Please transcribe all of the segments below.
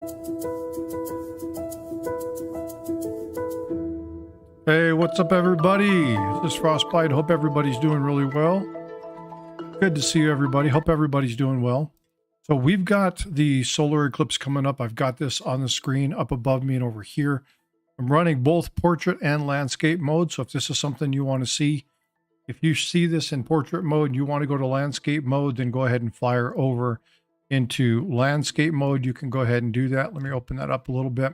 Hey, what's up, everybody? This is Frostbyte. Hope everybody's doing really well. Good to see you, everybody. Hope everybody's doing well. So we've got the solar eclipse coming up. I've got this on the screen up above me and over here. I'm running both portrait and landscape mode. So if this is something you want to see, if you see this in portrait mode and you want to go to landscape mode, then go ahead and fire over into landscape mode. You can go ahead and do that. Let me open that up a little bit.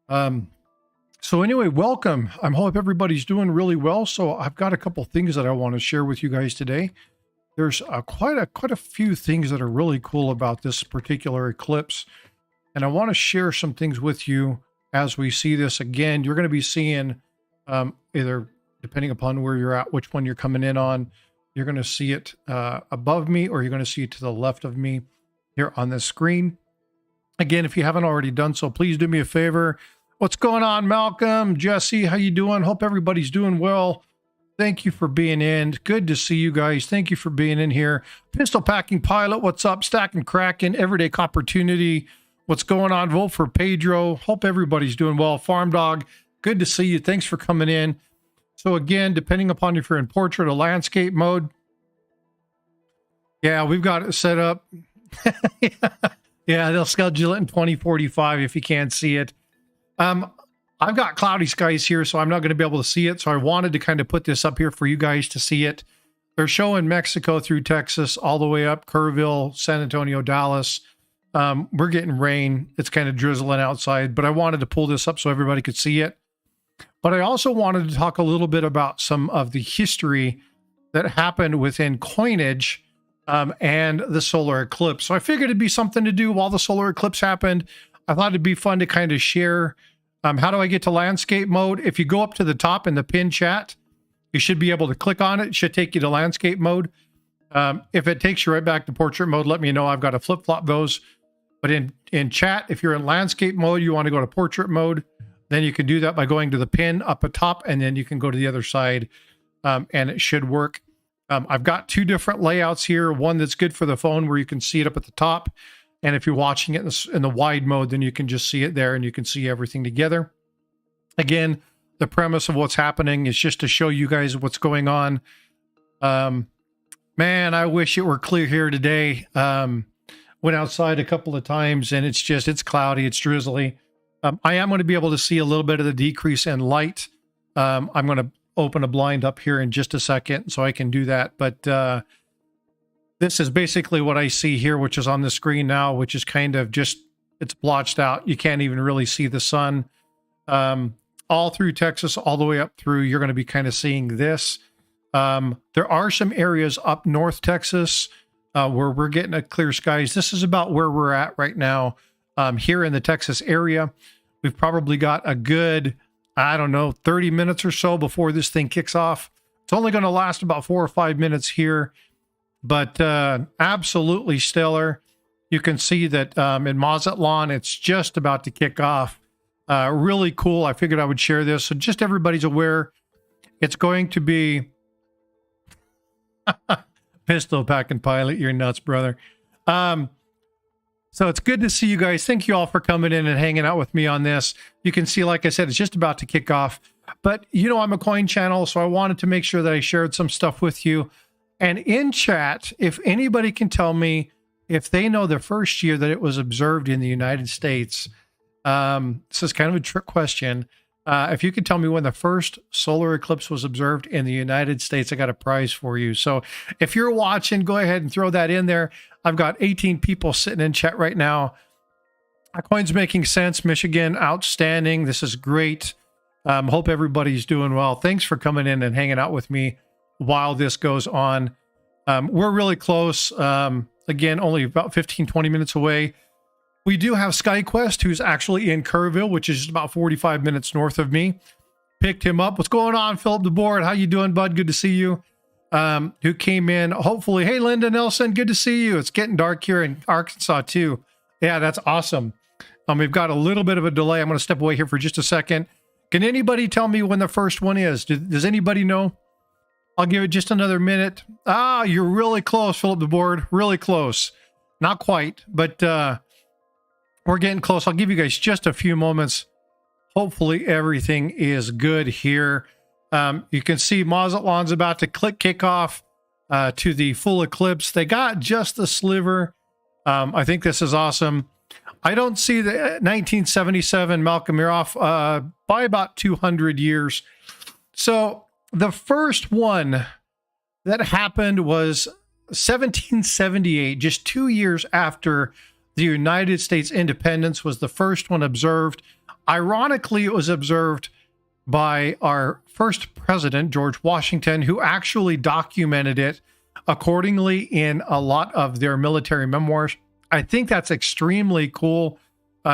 So anyway, welcome. I hope everybody's doing really well. So I've got a couple things that I want to share with you guys today. There's quite a few things that are really cool about this particular eclipse. And I want to share some things with you as we see this. Again, you're going to be seeing either, depending upon where you're at, which one you're coming in on, you're going to see it above me, or you're going to see it to the left of me here on this screen. Again, if you haven't already done so, please do me a favor. What's going on, Malcolm? Jesse, how you doing? Hope everybody's doing well. Thank you for being in. Good to see you guys. Thank you for being in here. Pistol Packing Pilot, what's up? Stacking Kraken, Everyday Opportunity. What's going on? Vote for Pedro. Hope everybody's doing well. Farm Dog, good to see you. Thanks for coming in. So again, depending upon if you're in portrait or landscape mode, yeah, we've got it set up. Yeah, they'll schedule it in 2045 if you can't see it. I've got cloudy skies here, so I'm not going to be able to see it. So I wanted to kind of put this up here for you guys to see it. They're showing Mexico through Texas, all the way up Kerrville, San Antonio, Dallas. We're getting rain. It's kind of drizzling outside, but I wanted to pull this up so everybody could see it. But I also wanted to talk a little bit about some of the history that happened within coinage and the solar eclipse. So I figured it'd be something to do while the solar eclipse happened. I thought it'd be fun to kind of share. How do I get to landscape mode? If you go up to the top in the pin chat, you should be able to click on it. It should take you to landscape mode. If it takes you right back to portrait mode, let me know. I've got to flip-flop those. But in chat, if you're in landscape mode, you want to go to portrait mode, then you can do that by going to the pin up atop, and then you can go to the other side, and it should work. I've got two different layouts here. One that's good for the phone where you can see it up at the top. And if you're watching it in the wide mode, then you can just see it there and you can see everything together. Again, the premise of what's happening is just to show you guys what's going on. Man, I wish it were clear here today. Went outside a couple of times and it's cloudy, it's drizzly. I am going to be able to see a little bit of the decrease in light. I'm going to open a blind up here in just a second so I can do that. But this is basically what I see here, which is on the screen now, which is kind of just, it's blotched out. You can't even really see the sun. All through Texas, all the way up through, you're going to be kind of seeing this. There are some areas up north Texas where we're getting a clear skies. This is about where we're at right now here in the Texas area. We've probably got a good, I don't know, 30 minutes or so before this thing kicks off. It's only going to last about 4 or 5 minutes here. But absolutely stellar. You can see that in Mazatlan, it's just about to kick off. Really cool. I figured I would share this. So just everybody's aware, it's going to be Pistol Packing Pilot. You're nuts, brother. So it's good to see you guys. Thank you all for coming in and hanging out with me on this. You can see, like I said, it's just about to kick off. But, you know, I'm a coin channel, so I wanted to make sure that I shared some stuff with you. And in chat, if anybody can tell me if they know the first year that it was observed in the United States, this is kind of a trick question. If you could tell me when the first solar eclipse was observed in the United States, I got a prize for you. So if you're watching, go ahead and throw that in there. I've got 18 people sitting in chat right now. Our coin's making sense. Michigan, outstanding. This is great. Hope everybody's doing well. Thanks for coming in and hanging out with me while this goes on. We're really close. Again, only about 15-20 minutes away. We do have SkyQuest, who's actually in Kerrville, which is just about 45 minutes north of me. Picked him up. What's going on, Philip DeBoard? How you doing, bud? Good to see you. Who came in, hopefully. Hey, Linda Nelson, good to see you. It's getting dark here in Arkansas, too. Yeah, that's awesome. We've got a little bit of a delay. I'm going to step away here for just a second. Can anybody tell me when the first one is? Does anybody know? I'll give it just another minute. Ah, you're really close, Philip DeBoard. Really close. Not quite, but We're getting close. I'll give you guys just a few moments. Hopefully everything is good here. You can see Mazatlan's about to kick off to the full eclipse. They got just the sliver. I think this is awesome. I don't see the 1977 Malcolm off by about 200 years. So the first one that happened was 1778, just 2 years after the United States independence was the first one observed. Ironically, it was observed by our first president, George Washington, who actually documented it accordingly in a lot of their military memoirs. I think that's extremely cool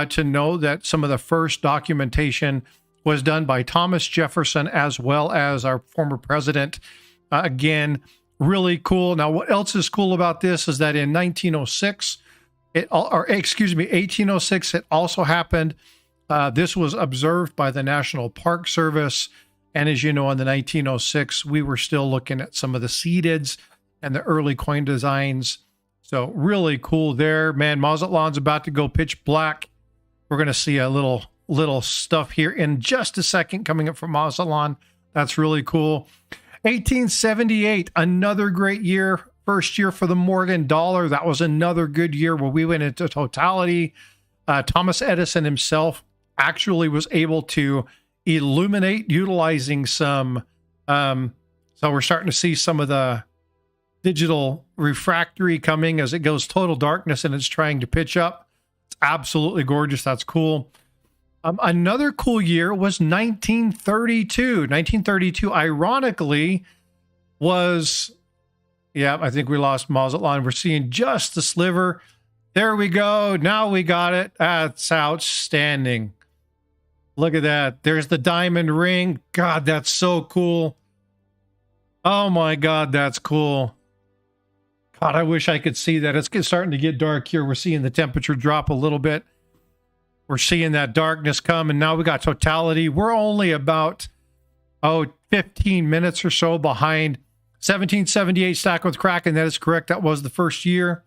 to know that some of the first documentation was done by Thomas Jefferson as well as our former president. Again, really cool. Now, what else is cool about this is that in 1806, it also happened. This was observed by the National Park Service. And as you know, in the 1906, we were still looking at some of the seededs and the early coin designs. So really cool there, man. Mazatlan's about to go pitch black. We're going to see a little stuff here in just a second coming up from Mazatlan. That's really cool. 1878, another great year. First year for the Morgan dollar. That was another good year where we went into totality. Thomas Edison himself actually was able to illuminate utilizing some. So we're starting to see some of the digital refractory coming as it goes total darkness and it's trying to pitch up. It's absolutely gorgeous. That's cool. Another cool year was 1932. 1932, ironically, was, yeah, I think we lost Mazatlan. We're seeing just the sliver. There we go. Now we got it. That's outstanding. Look at that. There's the diamond ring. God, that's so cool. Oh my God, that's cool. God, I wish I could see that. It's starting to get dark here. We're seeing the temperature drop a little bit. We're seeing that darkness come, and now we got totality. We're only about, 15 minutes or so behind 1778 Stack with Kraken. That is correct. That was the first year.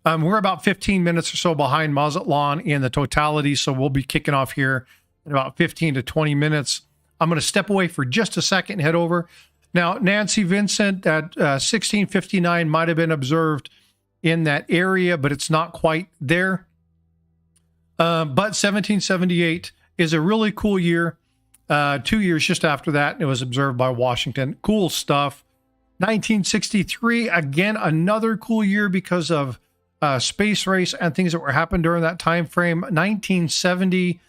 We're about 15 minutes or so behind Mazatlan in the totality, so we'll be kicking off here in about 15 to 20 minutes. I'm going to step away for just a second and head over. Now, Nancy Vincent at 1659 might have been observed in that area, but it's not quite there. But 1778 is a really cool year. 2 years just after that, it was observed by Washington. Cool stuff. 1963, again, another cool year because of space race and things that were happening during that time frame. 1970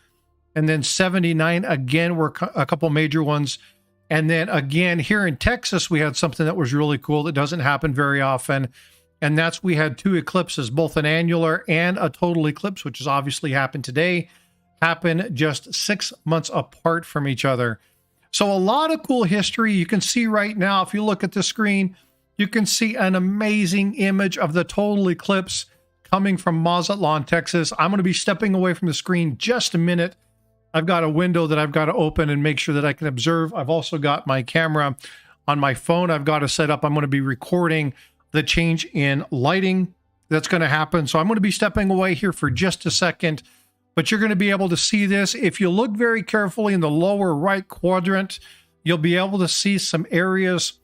and then 79, again, were a couple major ones. And then again, here in Texas, we had something that was really cool that doesn't happen very often. And that's we had two eclipses, both an annular and a total eclipse, which has obviously happened today, happen just 6 months apart from each other. So a lot of cool history. You can see right now, if you look at the screen, you can see an amazing image of the total eclipse coming from Mazatlan, Texas. I'm going to be stepping away from the screen just a minute. I've got a window that I've got to open and make sure that I can observe. I've also got my camera on my phone. I've got to set up. I'm going to be recording the change in lighting that's going to happen. So I'm going to be stepping away here for just a second, but you're going to be able to see this. If you look very carefully in the lower right quadrant, you'll be able to see some areas.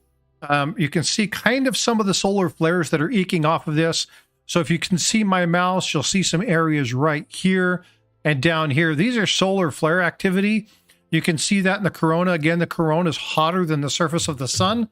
You can see kind of some of the solar flares that are eking off of this. So if you can see my mouse, you'll see some areas right here and down here. These are solar flare activity. You can see that in the corona. Again, the corona is hotter than the surface of the sun.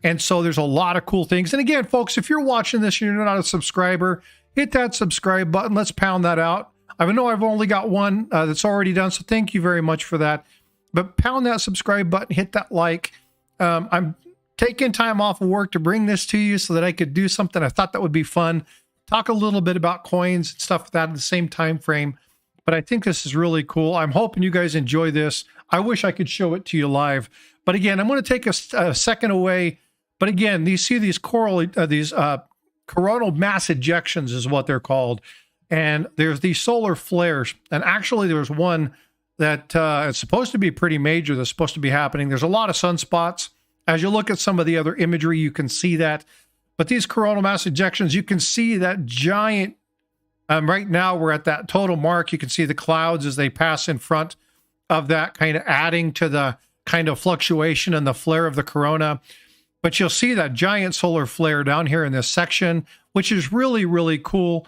And so there's a lot of cool things. And again, folks, if you're watching this and you're not a subscriber, hit that subscribe button. Let's pound that out. I know I've only got one that's already done, so thank you very much for that. But pound that subscribe button, hit that like. I'm taking time off of work to bring this to you so that I could do something. I thought that would be fun. Talk a little bit about coins and stuff like that at the same time frame. But I think this is really cool. I'm hoping you guys enjoy this. I wish I could show it to you live. But again, I'm going to take a second away. But again, you see these coronal mass ejections is what they're called. And there's these solar flares. And actually, there's one that is supposed to be pretty major that's supposed to be happening. There's a lot of sunspots. As you look at some of the other imagery, you can see that. But these coronal mass ejections, you can see that giant Right now, we're at that total mark. You can see the clouds as they pass in front of that, kind of adding to the kind of fluctuation and the flare of the corona. But you'll see that giant solar flare down here in this section, which is really, really cool.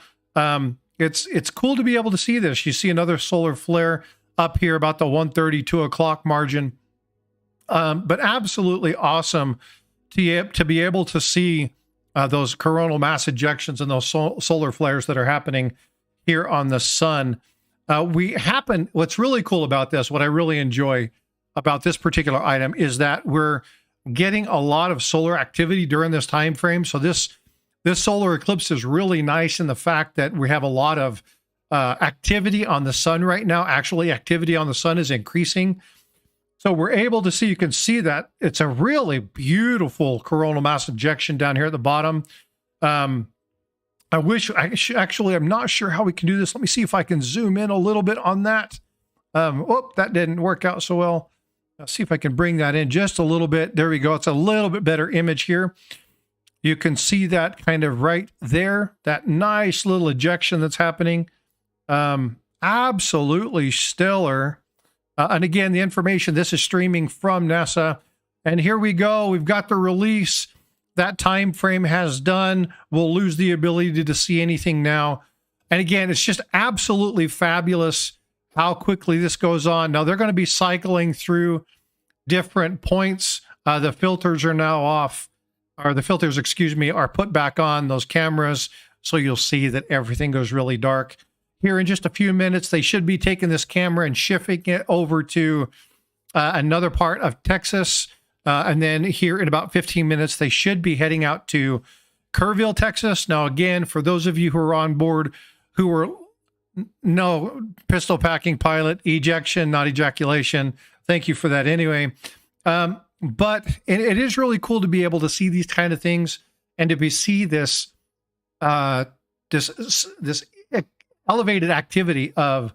It's cool to be able to see this. You see another solar flare up here about the 1:30, 2 o'clock margin. But absolutely awesome to be able to see those coronal mass ejections and those solar flares that are happening here on the sun. What's really cool about this, what I really enjoy about this particular item, is that we're getting a lot of solar activity during this time frame. So this solar eclipse is really nice in the fact that we have a lot of activity on the sun right now. Actually, activity on the sun is increasing. So we're able to see, you can see that it's a really beautiful coronal mass ejection down here at the bottom. I'm not sure how we can do this. Let me see if I can zoom in a little bit on that. That didn't work out so well. Let's see if I can bring that in just a little bit. There we go. It's a little bit better image here. You can see that kind of right there, that nice little ejection that's happening. Absolutely stellar. And again, the information, this is streaming from NASA. And here we go. We've got the release. That time frame has done. We'll lose the ability to see anything now. And again, it's just absolutely fabulous how quickly this goes on. Now, they're going to be cycling through different points. The filters are now off, or the filters, excuse me, are put back on those cameras. So you'll see that everything goes really dark. Here in just a few minutes, they should be taking this camera and shifting it over to another part of Texas. And then here in about 15 minutes, they should be heading out to Kerrville, Texas. Now, again, for those of you who are on board, who were no pistol packing pilot, ejection, not ejaculation. Thank you for that anyway. But it is really cool to be able to see these kind of things and to see this elevated activity of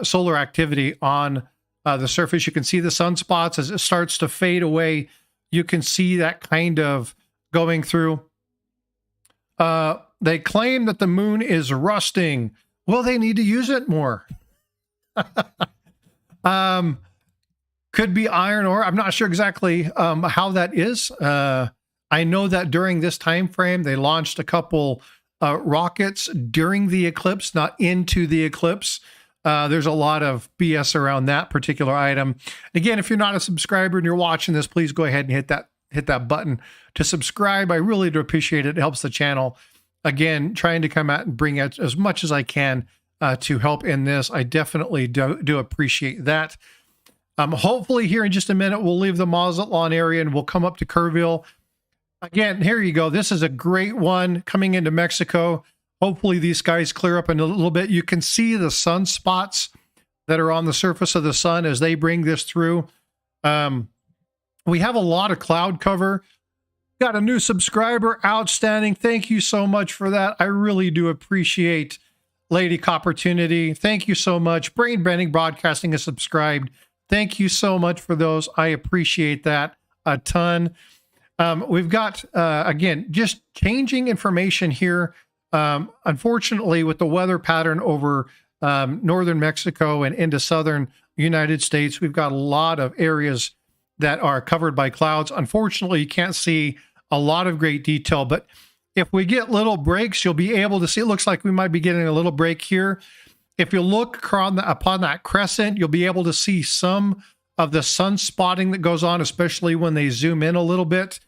solar activity on the surface. You can see the sunspots as it starts to fade away. You can see that kind of going through. They claim that the moon is rusting. Well, they need to use it more. Could be iron ore. I'm not sure exactly how that is. I know that during this time frame, they launched a couple rockets during the eclipse, not into the eclipse. There's a lot of BS around that particular item. Again, if you're not a subscriber and you're watching this, please go ahead and hit that button to subscribe. I really do appreciate it. It helps the channel. Again, trying to come out and bring out as much as I can to help in this. I definitely do appreciate that. Hopefully here in just a minute, we'll leave the Mazatlan area and we'll come up to Kerrville. Again, here you go. This is a great one coming into Mexico. Hopefully these skies clear up in a little bit. You can see the sunspots that are on the surface of the sun as they bring this through. We have a lot of cloud cover. Got a new subscriber. Outstanding. Thank you so much for that. I really do appreciate Lady Copportunity. Thank you so much. Brain Bending Broadcasting is subscribed. Thank you so much for those. I appreciate that a ton. We've got, again, just changing information here. Unfortunately, with the weather pattern over northern Mexico and into southern United States, we've got a lot of areas that are covered by clouds. Unfortunately, you can't see a lot of great detail, but if we get little breaks, you'll be able to see. It looks like we might be getting a little break here. If you look upon that crescent, you'll be able to see some of the sunspotting that goes on, especially when they zoom in a little bit.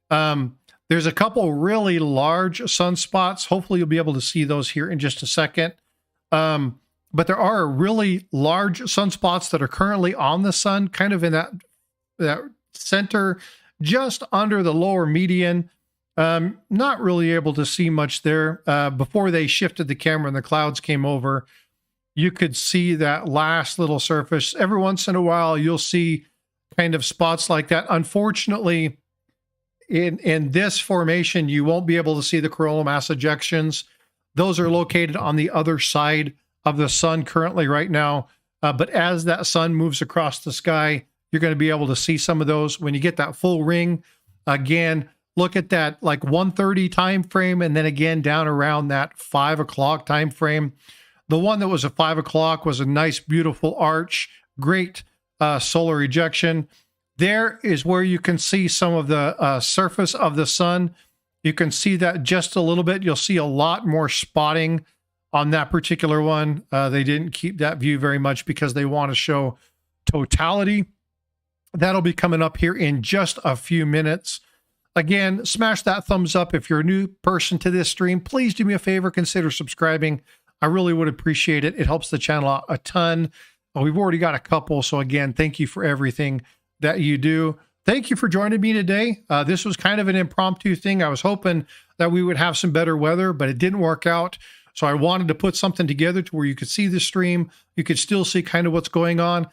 There's a couple really large sunspots. Hopefully you'll be able to see those here in just a second. But there are really large sunspots that are currently on the sun, kind of in that center, just under the lower median. Not really able to see much there. Before they shifted the camera and the clouds came over, you could see that last little surface. Every once in a while, you'll see kind of spots like that. Unfortunately, in this formation, you won't be able to see the coronal mass ejections. Those are located on the other side of the sun currently right now. But as that sun moves across the sky, you're going to be able to see some of those. When you get that full ring, again, look at that like 1:30 time frame, and then again down around that 5 o'clock time frame. The one that was at 5 o'clock was a nice, beautiful arch, great solar ejection. There is where you can see some of the surface of the sun. You can see that just a little bit. You'll see a lot more spotting on that particular one. They didn't keep that view very much because they want to show totality. That'll be coming up here in just a few minutes. Again, smash that thumbs up. If you're a new person to this stream, please do me a favor, consider subscribing. I really would appreciate it. It helps the channel out a ton. We've already got a couple. So again, thank you for everything that you do. Thank you for joining me today. This was kind of an impromptu thing. I was hoping that we would have some better weather, but it didn't work out. So I wanted to put something together to where you could see the stream. You could still see kind of what's going on.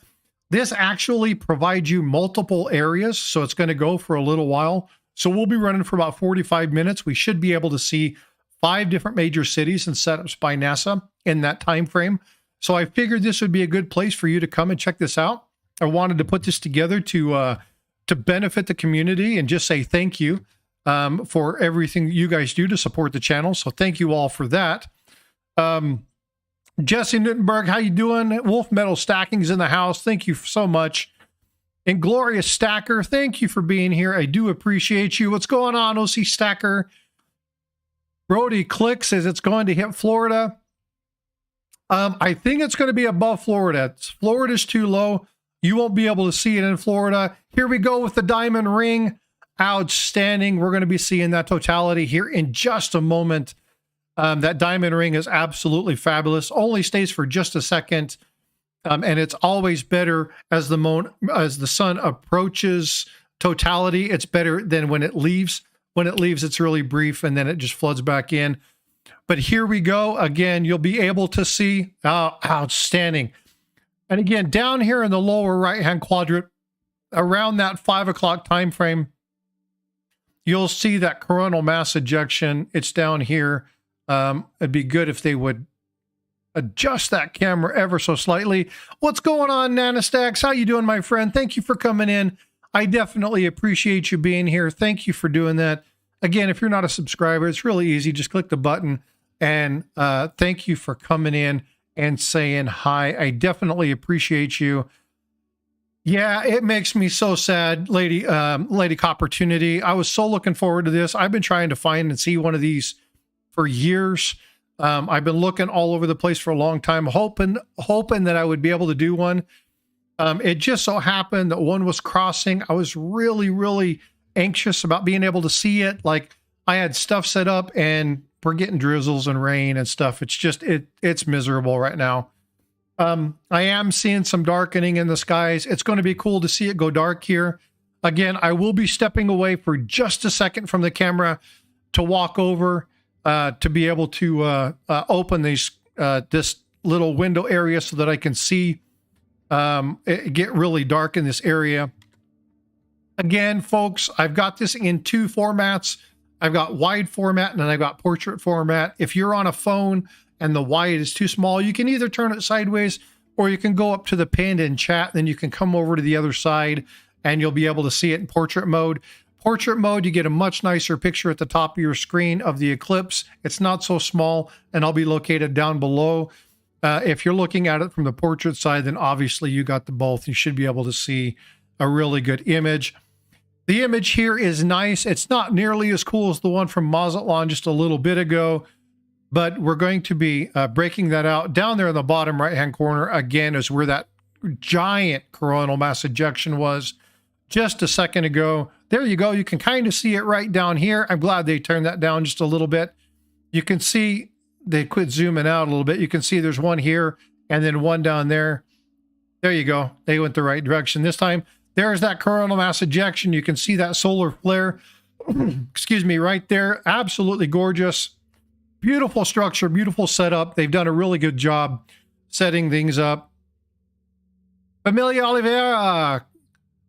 This actually provides you multiple areas. So it's going to go for a little while. So we'll be running for about 45 minutes. We should be able to see 5 different major cities and setups by NASA in that time frame. So I figured this would be a good place for you to come and check this out. I wanted to put this together to benefit the community and just say thank you for everything you guys do to support the channel. So thank you all for that. Jesse Nuttenberg, how you doing? Wolf Metal Stacking's in the house. Thank you so much. Inglorious Stacker, thank you for being here. I do appreciate you. What's going on, OC Stacker? Brody Click says it's going to hit Florida. I think it's going to be above Florida. Florida's too low. You won't be able to see it in Florida. Here we go with the diamond ring. Outstanding. We're going to be seeing that totality here in just a moment. That diamond ring is absolutely fabulous. Only stays for just a second. And it's always better as the sun approaches totality. It's better than when it leaves. When it leaves, it's really brief, and then it just floods back in. But here we go. Again, you'll be able to see. Outstanding. And again, down here in the lower right-hand quadrant, around that 5 o'clock time frame, you'll see that coronal mass ejection. It's down here. It'd be good if they would adjust that camera ever so slightly. What's going on, Nanostax? How you doing, my friend? Thank you for coming in. I definitely appreciate you being here. Thank you for doing that. Again, if you're not a subscriber, it's really easy. Just click the button, and thank you for coming in and saying hi. I definitely appreciate you. Yeah, it makes me so sad, Lady Copportunity. I was so looking forward to this. I've been trying to find and see one of these for years. I've been looking all over the place for a long time, hoping that I would be able to do one. It just so happened that one was crossing. I was really, really anxious about being able to see it. Like, I had stuff set up and we're getting drizzles and rain and stuff. It's just, it's miserable right now. I am seeing some darkening in the skies. It's going to be cool to see it go dark here. Again, I will be stepping away for just a second from the camera to walk over to be able to open this little window area so that I can see it get really dark in this area. Again, folks, I've got this in 2 formats. I've got wide format and then I've got portrait format. If you're on a phone and the wide is too small, you can either turn it sideways or you can go up to the pinned and chat. Then you can come over to the other side and you'll be able to see it in portrait mode. Portrait mode, you get a much nicer picture at the top of your screen of the eclipse. It's not so small, and I'll be located down below. If you're looking at it from the portrait side, then obviously you got the both. You should be able to see a really good image. The image here is nice. It's not nearly as cool as the one from Mazatlan just a little bit ago, but we're going to be breaking that out. Down there in the bottom right-hand corner, again, is where that giant coronal mass ejection was just a second ago. There you go. You can kind of see it right down here. I'm glad they turned that down just a little bit. You can see they quit zooming out a little bit. You can see there's one here and then one down there. There you go. They went the right direction this time. There's that coronal mass ejection. You can see that solar flare, excuse me, right there. Absolutely gorgeous. Beautiful structure, beautiful setup. They've done a really good job setting things up. Familia Oliveira,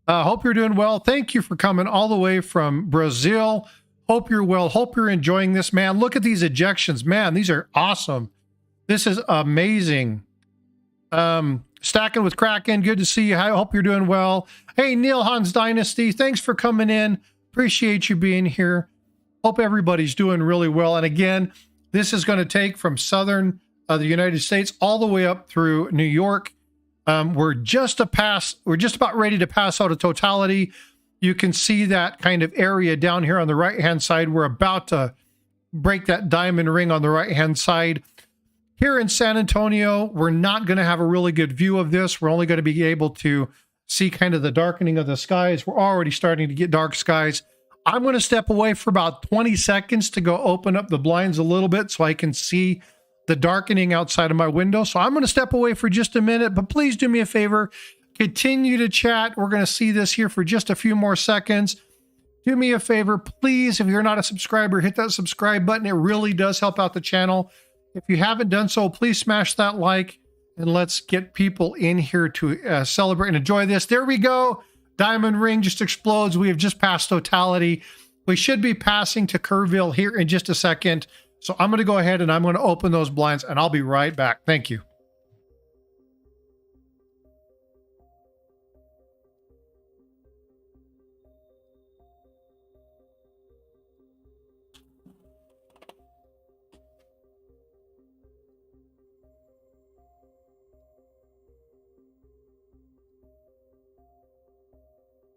hope you're doing well. Thank you for coming all the way from Brazil. Hope you're well. Hope you're enjoying this, man. Look at these ejections, man. These are awesome. This is amazing. Stacking with Kraken. Good to see you. I hope you're doing well. Hey, Neil Hans Dynasty. Thanks for coming in. Appreciate you being here. Hope everybody's doing really well. And again, this is going to take from southern the United States all the way up through New York. We're just about ready to pass out of totality. You can see that kind of area down here on the right-hand side. We're about to break that diamond ring on the right-hand side. Here in San Antonio, we're not going to have a really good view of this. We're only going to be able to see kind of the darkening of the skies. We're already starting to get dark skies. I'm going to step away for about 20 seconds to go open up the blinds a little bit so I can see the darkening outside of my window. So I'm going to step away for just a minute, but please do me a favor. Continue to chat. We're going to see this here for just a few more seconds. Do me a favor, please, if you're not a subscriber, hit that subscribe button. It really does help out the channel. If you haven't done so, please smash that like, and let's get people in here to celebrate and enjoy this. There we go. Diamond ring just explodes. We have just passed totality. We should be passing to Kerrville here in just a second. So I'm going to go ahead and I'm going to open those blinds, and I'll be right back. Thank you.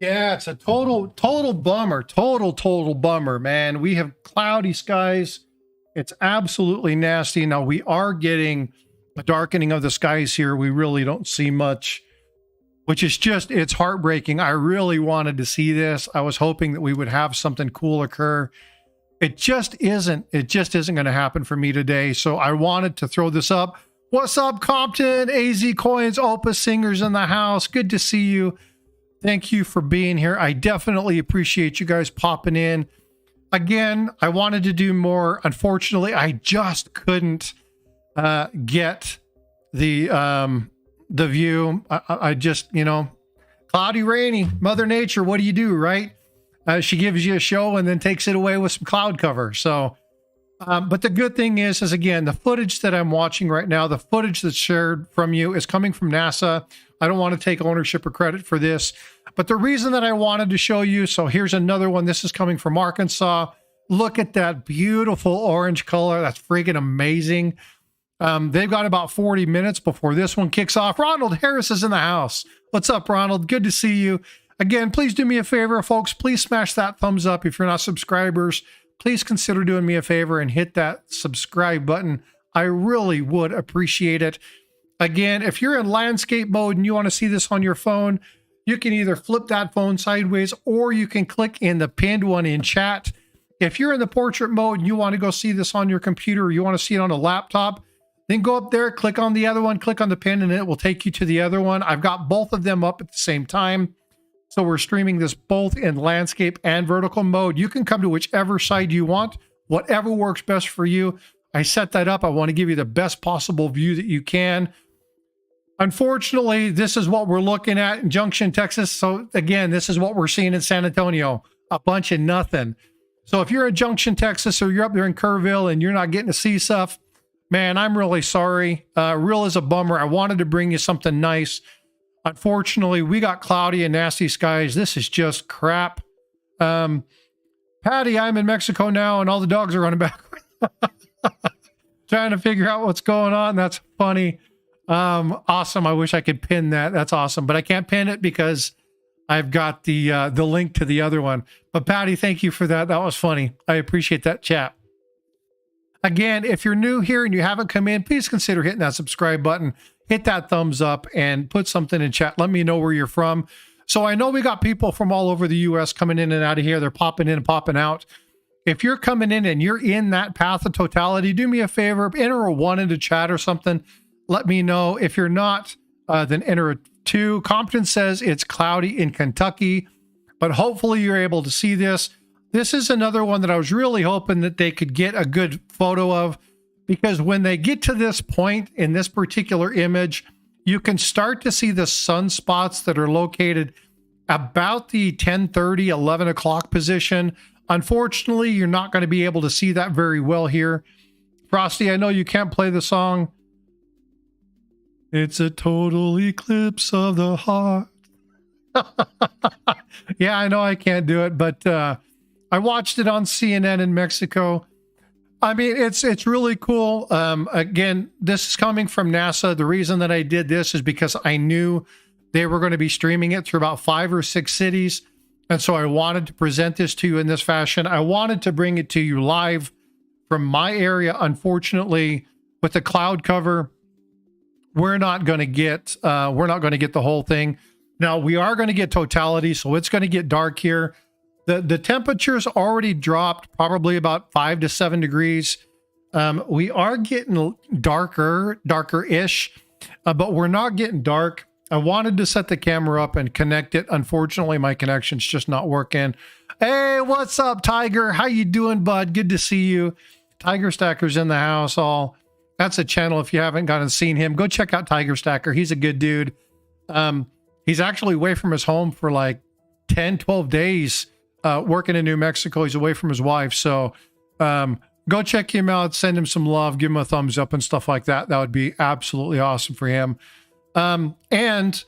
Yeah, it's a total bummer. Total bummer, man. We have cloudy skies. It's absolutely nasty. Now, we are getting a darkening of the skies here. We really don't see much, which is just, it's heartbreaking. I really wanted to see this. I was hoping that we would have something cool occur. It just isn't going to happen for me today. So I wanted to throw this up. What's up, Compton? AZ Coins, Opus Singers in the house. Good to see you. Thank you for being here. I definitely appreciate you guys popping in. Again, I wanted to do more. Unfortunately, I just couldn't get the view. I just, cloudy, rainy, Mother Nature, what do, right? She gives you a show and then takes it away with some cloud cover. So, but the good thing is again, the footage that I'm watching right now, the footage that's shared from you is coming from NASA. I don't want to take ownership or credit for this, but the reason that I wanted to show you, so here's another one. This is coming from Arkansas. Look at that beautiful orange color. That's freaking amazing. They've got about 40 minutes before this one kicks off. Ronald Harris is in the house. What's up, Ronald? Good to see you. Again, please do me a favor, folks. Please smash that thumbs up. If you're not subscribers, please consider doing me a favor and hit that subscribe button. I really would appreciate it. Again, if you're in landscape mode and you want to see this on your phone, you can either flip that phone sideways or you can click in the pinned one in chat. If you're in the portrait mode and you want to go see this on your computer or you want to see it on a laptop, then go up there, click on the other one, click on the pin, and it will take you to the other one. I've got both of them up at the same time. So we're streaming this both in landscape and vertical mode. You can come to whichever side you want, whatever works best for you. I set that up. I want to give you the best possible view that you can. Unfortunately, this is what we're looking at in Junction, Texas. So again, this is what we're seeing in San Antonio, a bunch of nothing. So if you're in Junction, Texas, or you're up there in Kerrville and you're not getting to see stuff, man, I'm really sorry. Real is a bummer. I wanted to bring you something nice. Unfortunately, we got cloudy and nasty skies. This is just crap. Patty, I'm in Mexico now and all the dogs are running back. Trying to figure out what's going on. That's funny. Awesome. I wish I could pin that. That's awesome. But I can't pin it because I've got the link to the other one. But Patty, thank you for that. That was funny. I appreciate that chat. Again, if you're new here and you haven't come in, please consider hitting that subscribe button, hit that thumbs up, and put something in chat. Let me know where you're from. So I know we got people from all over the U.S. coming in and out of here. They're popping in and popping out. If you're coming in and you're in that path of totality, do me a favor, enter a 1 into chat or something. Let me know. If you're not, then enter a 2. Compton says it's cloudy in Kentucky, but hopefully you're able to see this. This is another one that I was really hoping that they could get a good photo of, because when they get to this point in this particular image, you can start to see the sunspots that are located about the 10:30, 11 o'clock position. Unfortunately, you're not going to be able to see that very well here. Frosty, I know you can't play the song. It's a total eclipse of the heart. Yeah, I know I can't do it, but I watched it on CNN in Mexico. I mean, it's really cool. Again, this is coming from NASA. The reason that I did this is because I knew they were going to be streaming it through about 5 or 6 cities. And so I wanted to present this to you in this fashion. I wanted to bring it to you live from my area. Unfortunately, with the cloud cover, we're not going to get the whole thing. Now, we are going to get totality, so it's going to get dark here. The temperature's already dropped probably about 5 to 7 degrees. We are getting darker-ish, but we're not getting dark. I wanted to set the camera up and connect it. Unfortunately, my connection's just not working. Hey, what's up, Tiger? How you doing, bud? Good to see you. Tiger Stacker's in the house. That's a channel. If you haven't gone and seen him, go check out Tiger Stacker. He's a good dude. He's actually away from his home for like 10, 12 days. Working in New Mexico. He's away from his wife. So go check him out, send him some love, give him a thumbs up and stuff like that. That would be absolutely awesome for him. And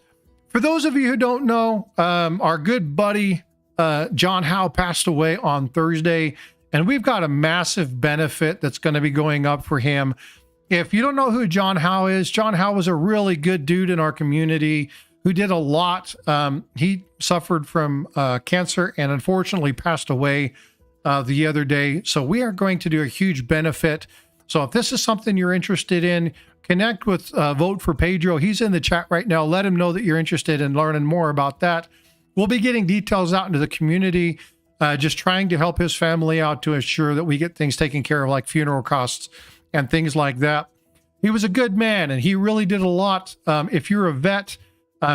for those of you who don't know, our good buddy, John Howe, passed away on Thursday, and we've got a massive benefit that's going to be going up for him. If you don't know who John Howe is, John Howe was a really good dude in our community who did a lot. He suffered from cancer and unfortunately passed away the other day. So we are going to do a huge benefit. So if this is something you're interested in, connect with Vote for Pedro. He's in the chat right now. Let him know that you're interested in learning more about that. We'll be getting details out into the community, just trying to help his family out to ensure that we get things taken care of, like funeral costs and things like that. He was a good man, and he really did a lot. If you're a vet,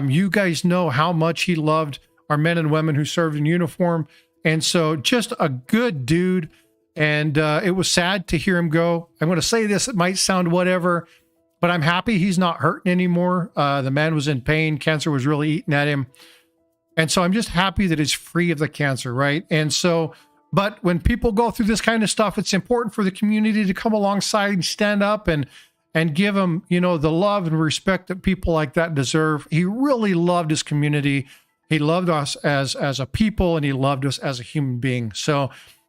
you guys know how much he loved our men and women who served in uniform. And so just a good dude. And it was sad to hear him go. I'm going to say this, it might sound whatever, but I'm happy he's not hurting anymore. The man was in pain. Cancer was really eating at him. And so I'm just happy that he's free of the cancer, right? And so, but when people go through this kind of stuff, it's important for the community to come alongside and stand up and give him, you know, the love and respect that people like that deserve. He really loved his community. He loved us as a people, and he loved us as a human being. So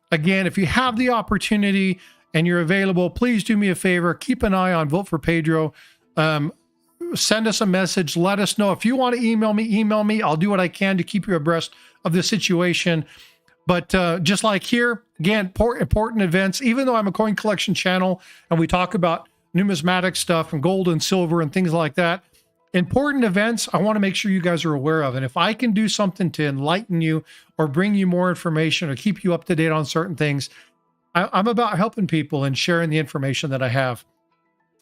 again, if you have the opportunity and you're available, please do me a favor. Keep an eye on Vote for Pedro. Send us a message. Let us know. If you want to email me. I'll do what I can to keep you abreast of the situation. But just like here, again, important events, even though I'm a coin collection channel and we talk about numismatic stuff and gold and silver and things like that, important events I want to make sure you guys are aware of. And if I can do something to enlighten you or bring you more information or keep you up to date on certain things, I'm about helping people and sharing the information that I have.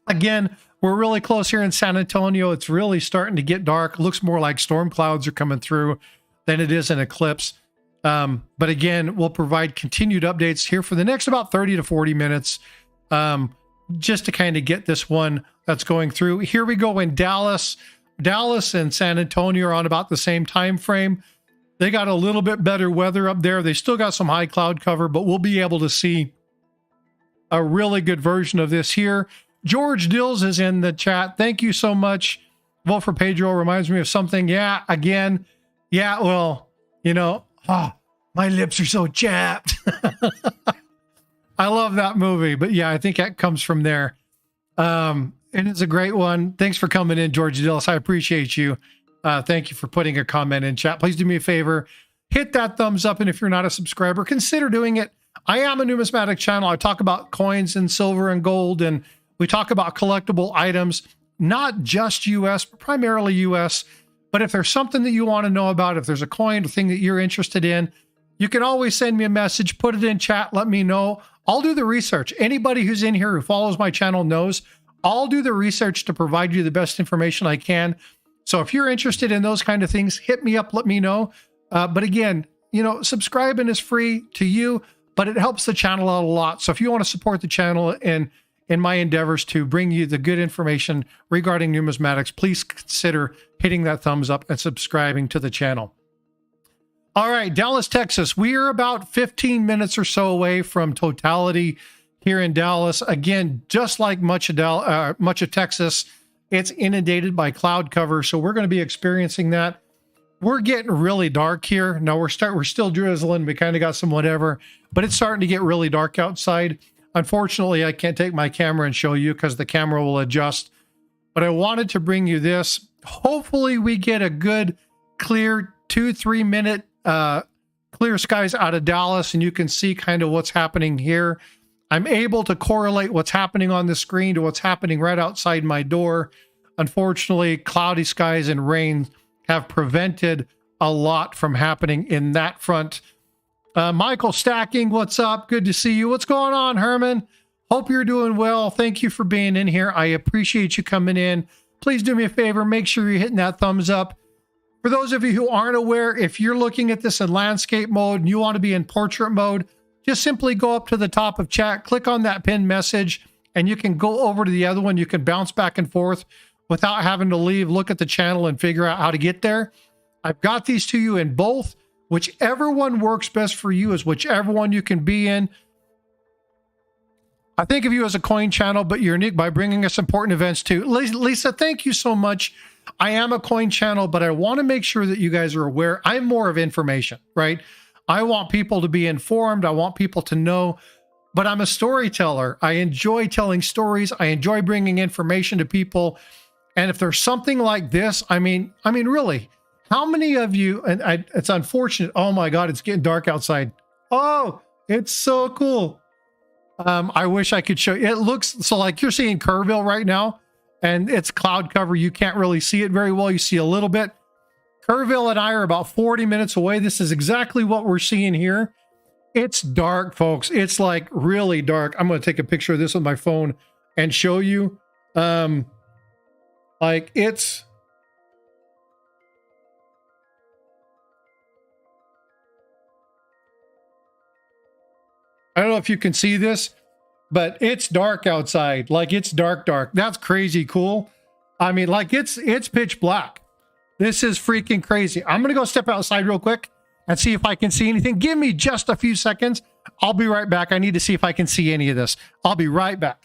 Again, we're really close here in San Antonio. It's really starting to get dark. It looks more like storm clouds are coming through than it is an eclipse. But again, we'll provide continued updates here for the next about 30 to 40 minutes. Just to kind of get this one that's going through. Here we go in Dallas. Dallas and San Antonio are on about the same time frame. They got a little bit better weather up there. They still got some high cloud cover, but we'll be able to see a really good version of this here. George Dills is in the chat. Thank you so much. Vote for Pedro reminds me of something. Yeah, again. Yeah, well, you know, my lips are so chapped. I love that movie, but yeah, I think that comes from there. And it's a great one. Thanks for coming in, George Dillis. I appreciate you. Thank you for putting a comment in chat. Please do me a favor. Hit that thumbs up. And if you're not a subscriber, consider doing it. I am a numismatic channel. I talk about coins and silver and gold, and we talk about collectible items, not just US, but primarily US. But if there's something that you want to know about, if there's a coin or thing that you're interested in, you can always send me a message, put it in chat, let me know. I'll do the research. Anybody who's in here who follows my channel knows I'll do the research to provide you the best information I can. So if you're interested in those kind of things, hit me up, let me know. But again, you know, subscribing is free to you, but it helps the channel out a lot. So if you want to support the channel and in my endeavors to bring you the good information regarding numismatics, please consider hitting that thumbs up and subscribing to the channel. All right, Dallas, Texas. We are about 15 minutes or so away from totality here in Dallas. Again, just like much of Texas, it's inundated by cloud cover. So we're going to be experiencing that. we're getting really dark here. No, we're still drizzling. We kind of got some whatever, but it's starting to get really dark outside. Unfortunately, I can't take my camera and show you because the camera will adjust. But I wanted to bring you this. Hopefully we get a good, clear 2-3 minute clear skies out of Dallas, and you can see kind of what's happening here. I'm able to correlate what's happening on the screen to what's happening right outside my door. Unfortunately, cloudy skies and rain have prevented a lot from happening in that front. Michael Stacking, what's up? Good to see you. What's going on, Herman? Hope you're doing well. Thank you for being in here. I appreciate you coming in. Please do me a favor. Make sure you're hitting that thumbs up. For those of you who aren't aware, if you're looking at this in landscape mode and you want to be in portrait mode, just simply go up to the top of chat, click on that pinned message, and you can go over to the other one. You can bounce back and forth without having to leave, look at the channel, and figure out how to get there. I've got these to you in both. Whichever one works best for you is whichever one you can be in. I think of you as a coin channel, but you're unique by bringing us important events too. Lisa, thank you so much. I am a coin channel, but I want to make sure that you guys are aware. I'm more of information, right? I want people to be informed. I want people to know, but I'm a storyteller. I enjoy telling stories. I enjoy bringing information to people. And if there's something like this, I mean, really, how many of you, and it's unfortunate. Oh my God, it's getting dark outside. Oh, it's so cool. I wish I could show you. It looks so like you're seeing Kerrville right now, and it's cloud cover. You can't really see it very well. You see a little bit. Kerrville and I are about 40 minutes away. This is exactly what we're seeing here. It's dark, folks. It's like really dark. I'm going to take a picture of this with my phone and show you. Like it's. I don't know if you can see this, but it's dark outside. Like it's dark. That's crazy cool. I mean, like it's pitch black. This is freaking crazy. I'm going to go step outside real quick and see if I can see anything. Give me just a few seconds. I'll be right back. I need to see if I can see any of this. I'll be right back.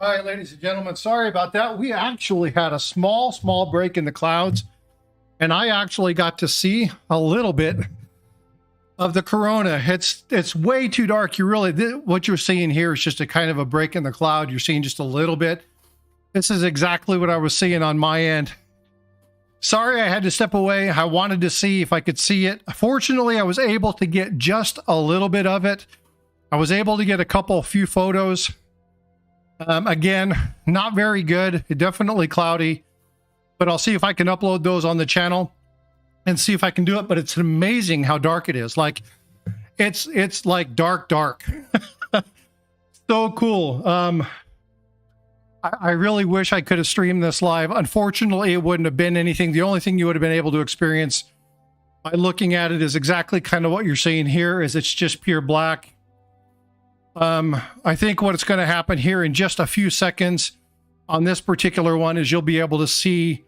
All right, ladies and gentlemen, sorry about that. We actually had a small break in the clouds, and I actually got to see a little bit of the corona. It's way too dark. What you're seeing here is just a kind of a break in the cloud. You're seeing just a little bit. This is exactly what I was seeing on my end. Sorry, I had to step away. I wanted to see if I could see it. Fortunately, I was able to get just a little bit of it. I was able to get a few photos. Again, not very good. Definitely cloudy, but I'll see if I can upload those on the channel and see if I can do it. But it's amazing how dark it is. Like it's like dark. So cool. I really wish I could have streamed this live. Unfortunately, it wouldn't have been anything. The only thing you would have been able to experience by looking at it is exactly kind of what you're seeing here, is it's just pure black. I think what's going to happen here in just a few seconds on this particular one is you'll be able to see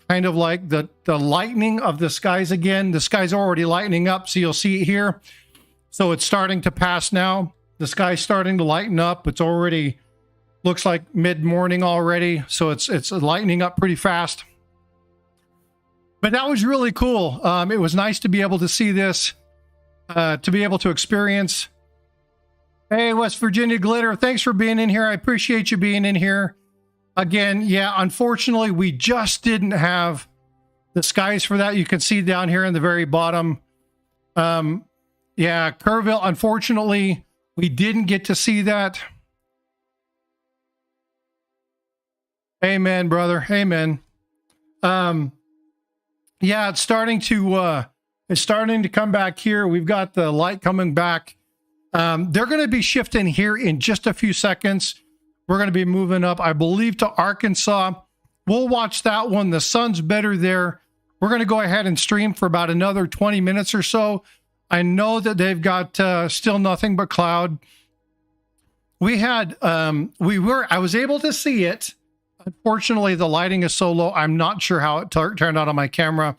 kind of like the lightning of the skies again. The sky's already lightening up, so you'll see it here. So it's starting to pass now. The sky's starting to lighten up. It's already looks like mid-morning already, so it's lightening up pretty fast. But that was really cool. It was nice to be able to see this, to be able to experience. Hey, West Virginia Glitter, thanks for being in here. I appreciate you being in here. Again, yeah, unfortunately, we just didn't have the skies for that. You can see down here in the very bottom. Yeah, Kerrville, unfortunately, we didn't get to see that. Amen, brother. Amen. Yeah, it's starting to come back here. We've got the light coming back. They're going to be shifting here in just a few seconds. We're going to be moving up, I believe, to Arkansas. We'll watch that one. The sun's better there. We're going to go ahead and stream for about another 20 minutes or so. I know that they've got still nothing but cloud. I was able to see it. Unfortunately, the lighting is so low. I'm not sure how it turned out on my camera.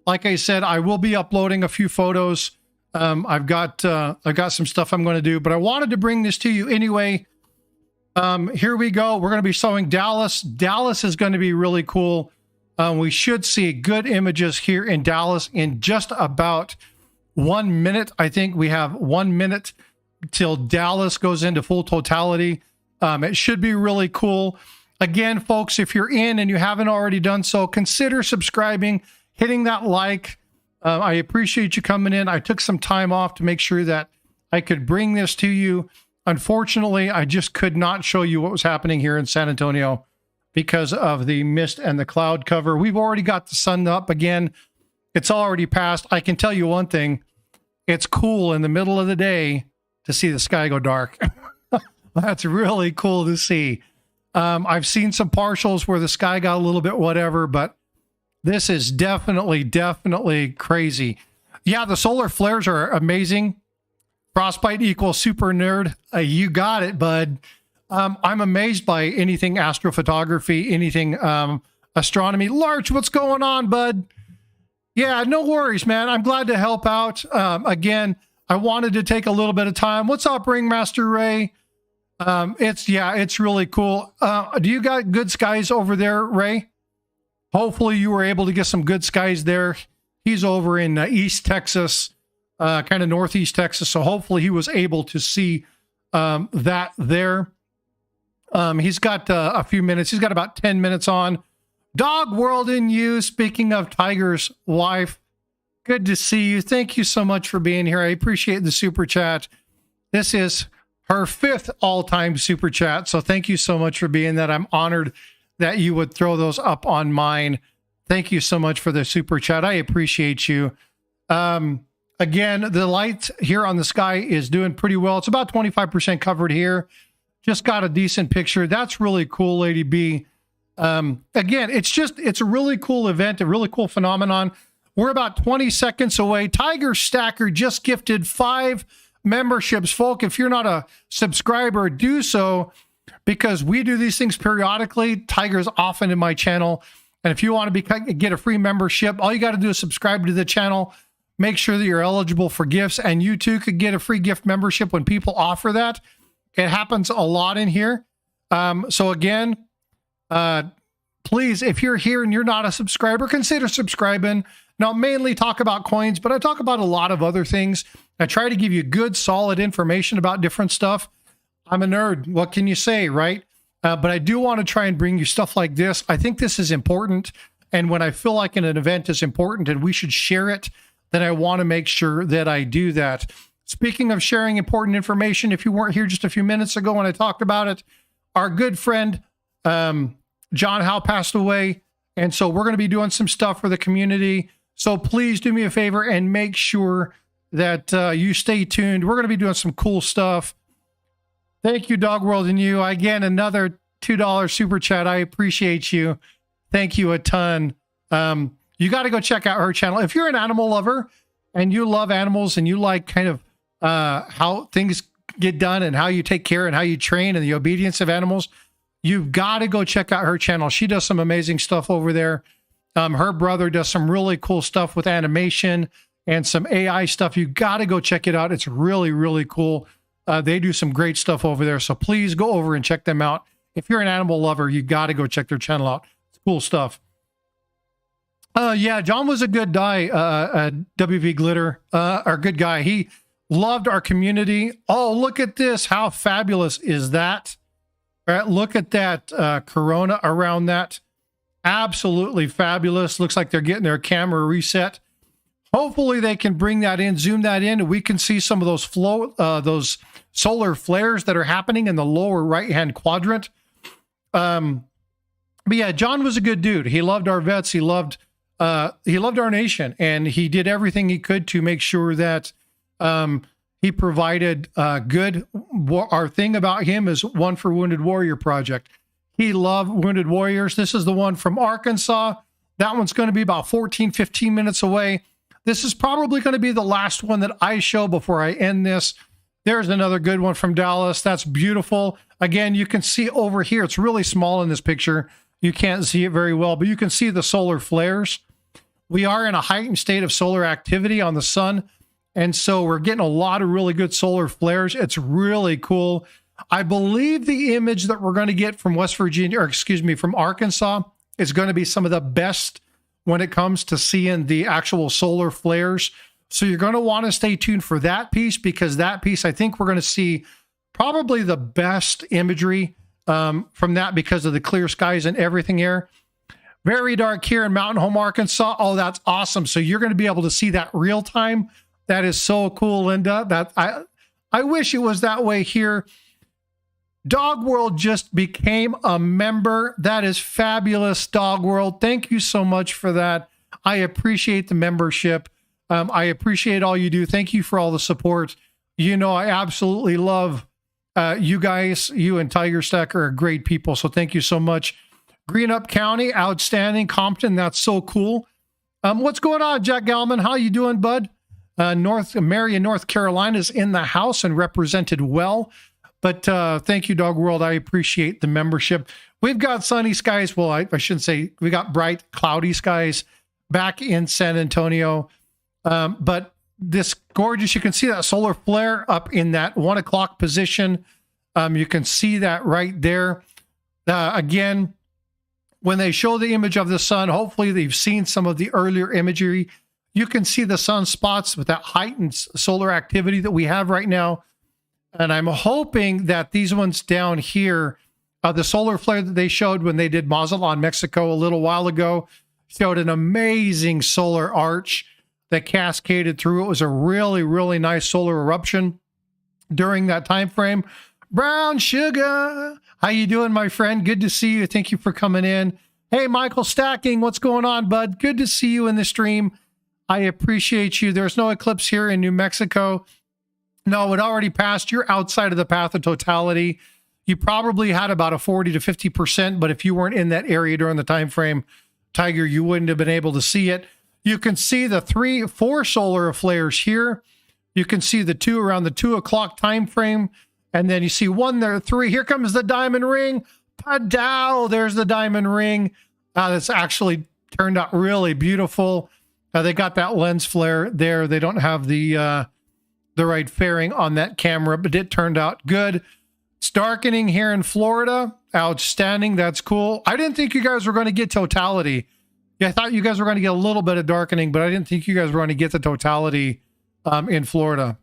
Like I said, I will be uploading a few photos. I've got some stuff I'm going to do, but I wanted to bring this to you anyway. Here we go. We're going to be showing Dallas. Dallas is going to be really cool. We should see good images here in Dallas in just about 1 minute. I think we have 1 minute till Dallas goes into full totality. It should be really cool. Again, folks, if you're in and you haven't already done so, consider subscribing, hitting that like. I appreciate you coming in. I took some time off to make sure that I could bring this to you. Unfortunately, I just could not show you what was happening here in San Antonio because of the mist and the cloud cover. We've already got the sun up again. It's already passed. I can tell you one thing. It's cool in the middle of the day to see the sky go dark. That's really cool to see. I've seen some partials where the sky got a little bit whatever, but this is definitely crazy. Yeah, the solar flares are amazing. Frostbyte equals super nerd. You got it, bud. I'm amazed by anything astrophotography, anything astronomy. Larch, what's going on, bud? Yeah, no worries, man. I'm glad to help out. Again, I wanted to take a little bit of time. What's up, Ringmaster Ray? It's really cool. Do you got good skies over there, Ray? Hopefully you were able to get some good skies there. He's over in East Texas, kind of Northeast Texas. So hopefully he was able to see that there. He's got a few minutes. He's got about 10 minutes on. Dog World in you. Speaking of Tiger's wife, good to see you. Thank you so much for being here. I appreciate the super chat. This is her 5th all-time super chat. So thank you so much for being that. I'm honored that you would throw those up on mine. Thank you so much for the super chat. I appreciate you. Again, the light here on the sky is doing pretty well. It's about 25% covered here. Just got a decent picture. That's really cool, Lady B. Again, it's a really cool event, a really cool phenomenon. We're about 20 seconds away. Tiger Stacker just gifted 5 memberships. Folk, if you're not a subscriber, do so, because we do these things periodically. Tiger's often in my channel. And if you want to get a free membership, all you got to do is subscribe to the channel. Make sure that you're eligible for gifts, and you too could get a free gift membership when people offer that. It happens a lot in here. So again, please, if you're here and you're not a subscriber, consider subscribing. Now, mainly talk about coins, but I talk about a lot of other things. I try to give you good, solid information about different stuff. I'm a nerd. What can you say, right? But I do want to try and bring you stuff like this. I think this is important. And when I feel like an event is important and we should share it, then I want to make sure that I do that. Speaking of sharing important information, if you weren't here just a few minutes ago when I talked about it, our good friend, John Howe, passed away. And so we're going to be doing some stuff for the community. So please do me a favor and make sure that you stay tuned. We're going to be doing some cool stuff. Thank you, Dog World and you. Again, another $2 super chat. I appreciate you. Thank you a ton. You got to go check out her channel. If you're an animal lover and you love animals and you like kind of how things get done and how you take care and how you train and the obedience of animals, you've got to go check out her channel. She does some amazing stuff over there. Her brother does some really cool stuff with animation and some AI stuff. You got to go check it out. It's really, really cool. They do some great stuff over there. So please go over and check them out. If you're an animal lover, you got to go check their channel out. It's cool stuff. Yeah, John was a good guy, WV Glitter, our good guy. He loved our community. Oh, look at this. How fabulous is that? All right, look at that corona around that. Absolutely fabulous. Looks like they're getting their camera reset. Hopefully they can bring that in, zoom that in, and we can see some of those solar flares that are happening in the lower right-hand quadrant. But yeah, John was a good dude. He loved our vets. He loved our nation, and he did everything he could to make sure that he provided good. Our thing about him is One for Wounded Warrior Project. He loved Wounded Warriors. This is the one from Arkansas. That one's going to be about 14, 15 minutes away. This is probably going to be the last one that I show before I end this. There's another good one from Dallas. That's beautiful. Again, you can see over here. It's really small in this picture. You can't see it very well, but you can see the solar flares. We are in a heightened state of solar activity on the sun. And so we're getting a lot of really good solar flares. It's really cool. I believe the image that we're going to get from West Virginia, or excuse me, from Arkansas is going to be some of the best when it comes to seeing the actual solar flares. So you're going to want to stay tuned for that piece, because that piece, I think we're going to see probably the best imagery from that because of the clear skies and everything here. Very dark here in Mountain Home, Arkansas. Oh, that's awesome. So you're going to be able to see that real time. That is so cool, Linda. That I wish it was that way here. Dog World just became a member. That is fabulous, Dog World. Thank you so much for that. I appreciate the membership. I appreciate all you do. Thank you for all the support. You know, I absolutely love you guys. You and Tiger Stacker are great people. So thank you so much. Greenup County, outstanding. Compton, that's so cool. What's going on, Jack Gallman? How you doing, bud? Marion, North Carolina is in the house and represented well. But thank you, Dog World. I appreciate the membership. We've got sunny skies. Well, I shouldn't say we got bright, cloudy skies back in San Antonio. But this gorgeous, you can see that solar flare up in that 1 o'clock position. You can see that right there. Again, when they show the image of the sun, hopefully they've seen some of the earlier imagery. You can see the sunspots with that heightened solar activity that we have right now. And I'm hoping that these ones down here, the solar flare that they showed when they did Mazatlan, Mexico a little while ago, showed an amazing solar arch that cascaded through. It was a really, really nice solar eruption during that time frame. Brown Sugar, how you doing, my friend? Good to see you. Thank you for coming in. Hey, Michael Stacking, what's going on, bud? Good to see you in the stream. I appreciate you. There's no eclipse here in New Mexico. No, it already passed. You're outside of the path of totality. You probably had about a 40 to 50%, but if you weren't in that area during the time frame, Tiger, you wouldn't have been able to see it. You can see the 4 solar flares here. You can see the 2 around the 2 o'clock time frame, and then you see 1 there, 3. Here comes the diamond ring. Padow! There's the diamond ring. That's actually turned out really beautiful. They got that lens flare there. They don't have the right fairing on that camera, but it turned out good. It's darkening here in Florida. Outstanding. That's cool. I didn't think you guys were going to get totality. Yeah, I thought you guys were going to get a little bit of darkening, but I didn't think you guys were going to get the totality in Florida.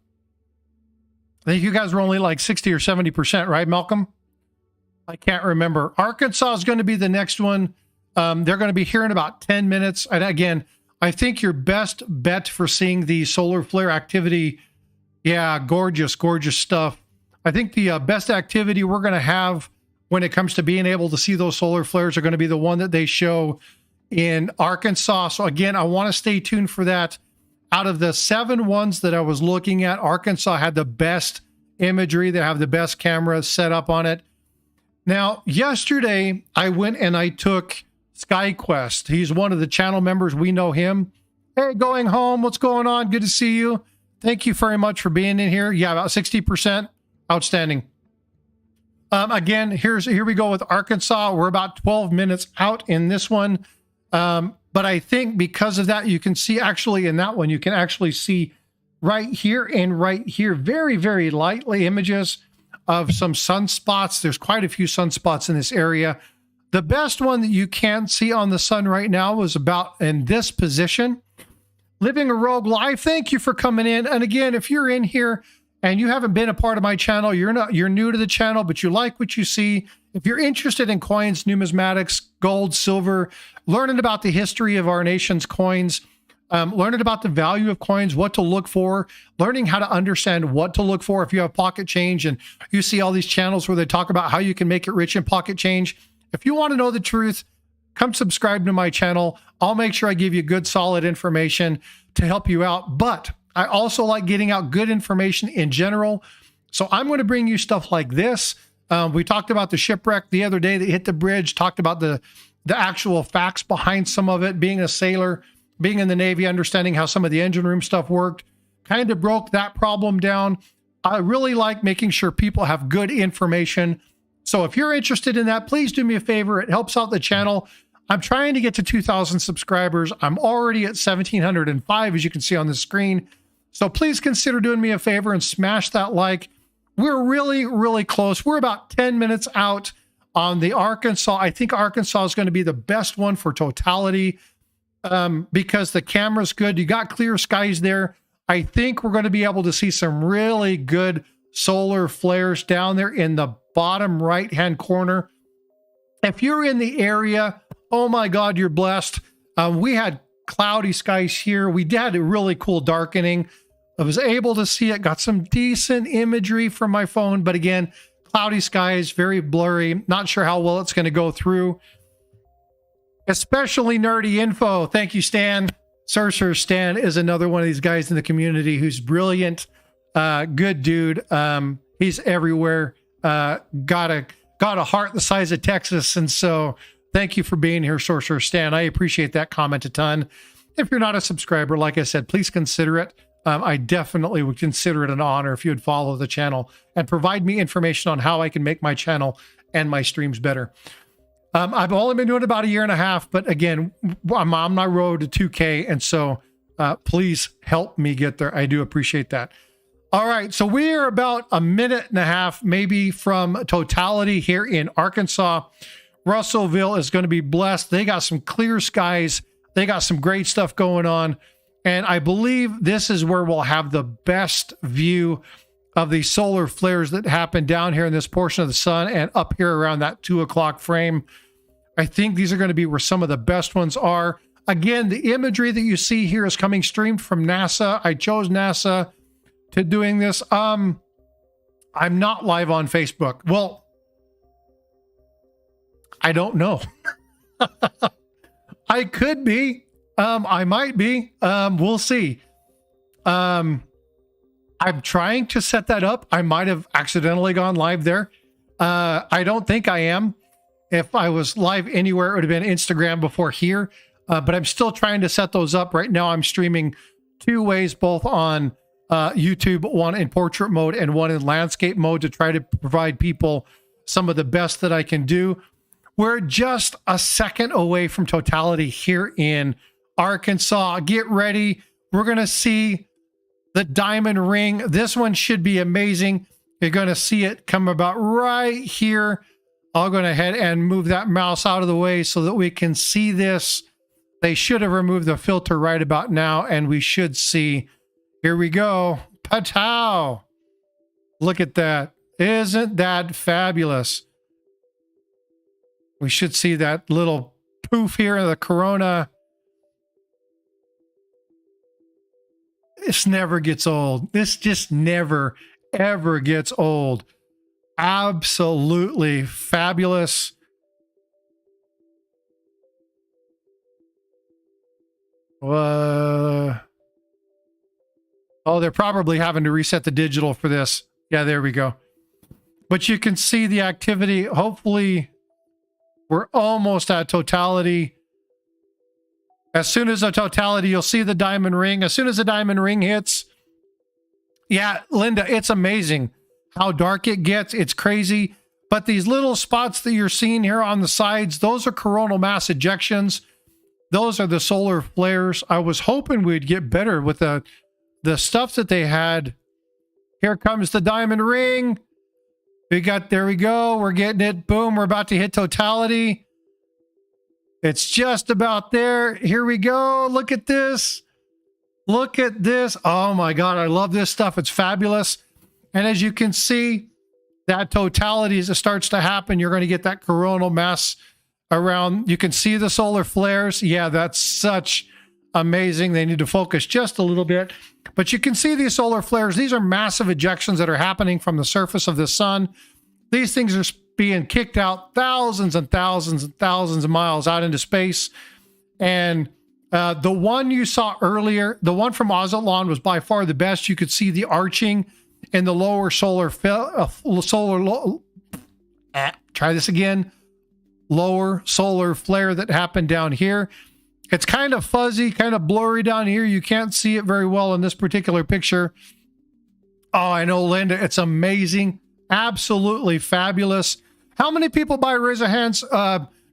I think you guys were only like 60 or 70%, right, Malcolm? I can't remember. Arkansas is going to be the next one. They're going to be here in about 10 minutes. And again, I think your best bet for seeing the solar flare activity, yeah, gorgeous, gorgeous stuff. I think the best activity we're going to have when it comes to being able to see those solar flares are going to be the one that they show in Arkansas. So again, I want to stay tuned for that. Out of the 7 ones that I was looking at, Arkansas had the best imagery. They have the best cameras set up on it. Now, yesterday, I went and I took SkyQuest. He's one of the channel members. We know him. Hey, going home. What's going on? Good to see you. Thank you very much for being in here. Yeah, about 60%. Outstanding. Again, here we go with Arkansas. We're about 12 minutes out in this one. But I think because of that, you can see actually in that one, you can actually see right here and right here, very, very lightly images of some sunspots. There's quite a few sunspots in this area. The best one that you can see on the sun right now is about in this position. Living a Rogue Live, thank you for coming in. And again, if you're in here and you haven't been a part of my channel, you're new to the channel, but you like what you see. If you're interested in coins, numismatics, gold, silver, learning about the history of our nation's coins, learning about the value of coins, what to look for, learning how to understand what to look for if you have pocket change and you see all these channels where they talk about how you can make it rich in pocket change. If you want to know the truth, come subscribe to my channel. I'll make sure I give you good, solid information to help you out. But I also like getting out good information in general. So I'm going to bring you stuff like this. We talked about the shipwreck the other day that hit the bridge, talked about the actual facts behind some of it, being a sailor, being in the Navy, understanding how some of the engine room stuff worked, kind of broke that problem down. I really like making sure people have good information. So if you're interested in that, please do me a favor. It helps out the channel. I'm trying to get to 2,000 subscribers. I'm already at 1,705, as you can see on the screen. So please consider doing me a favor and smash that like. We're really, really close. We're about 10 minutes out on the Arkansas. I think Arkansas is going to be the best one for totality because the camera's good. You got clear skies there. I think we're going to be able to see some really good solar flares down there in the bottom right-hand corner. If you're in the area, oh my God, you're blessed. We had cloudy skies here. We had a really cool darkening. I was able to see it, got some decent imagery from my phone, but again, cloudy skies, very blurry. Not sure how well it's going to go through. Especially nerdy info. Thank you, Stan. Sorcerer Stan is another one of these guys in the community who's brilliant, good dude. He's everywhere. Got a heart the size of Texas, and so thank you for being here, Sorcerer Stan. I appreciate that comment a ton. If you're not a subscriber, like I said, please consider it. I definitely would consider it an honor if you would follow the channel and provide me information on how I can make my channel and my streams better. I've only been doing it about 1.5 years, but again, I'm on my road to 2K, and so please help me get there. I do appreciate that. All right, so we are about 1.5 minutes maybe from totality here in Arkansas. Russellville is going to be blessed. They got some clear skies. They got some great stuff going on. And I believe this is where we'll have the best view of the solar flares that happen down here in this portion of the sun and up here around that 2 o'clock frame. I think these are going to be where some of the best ones are. Again, the imagery that you see here is coming streamed from NASA. I chose NASA to doing this. I'm not live on Facebook. Well, I don't know. I could be. I might be. We'll see. I'm trying to set that up. I might have accidentally gone live there. I don't think I am. If I was live anywhere, it would have been Instagram before here. But I'm still trying to set those up. Right now, I'm streaming 2 ways, both on YouTube, one in portrait mode and one in landscape mode, to try to provide people some of the best that I can do. We're just a second away from totality here in Arkansas. Get ready. We're going to see the diamond ring. This one should be amazing. You're going to see it come about right here. I'll go ahead and move that mouse out of the way so that we can see this. They should have removed the filter right about now, and we should see. Here we go. Patow! Look at that. Isn't that fabulous? We should see that little poof here of the corona. This never gets old. This just never, ever gets old. Absolutely fabulous. Oh, they're probably having to reset the digital for this. Yeah, there we go. But you can see the activity. Hopefully, we're almost at totality. As soon as the totality, you'll see the diamond ring. As soon as the diamond ring hits, yeah, Linda, it's amazing how dark it gets. It's crazy. But these little spots that you're seeing here on the sides, those are coronal mass ejections. Those are the solar flares. I was hoping we'd get better with the stuff that they had. Here comes the diamond ring. There we go. We're getting it. Boom. We're about to hit totality. It's just about there. Here we go. Look at this. Look at this. Oh my God. I love this stuff. It's fabulous. And as you can see, that totality, as it starts to happen, you're going to get that coronal mass around. You can see the solar flares. Yeah, that's such amazing. They need to focus just a little bit. But you can see these solar flares. These are massive ejections that are happening from the surface of the sun. These things are being kicked out thousands and thousands and thousands of miles out into space. And the one you saw earlier, the one from Ozatlan, was by far the best. You could see the arching in the lower solar try this again. Lower solar flare that happened down here. It's kind of fuzzy, kind of blurry down here. You can't see it very well in this particular picture. Oh, I know, Linda. It's amazing. Absolutely fabulous. How many people, by raise of hands,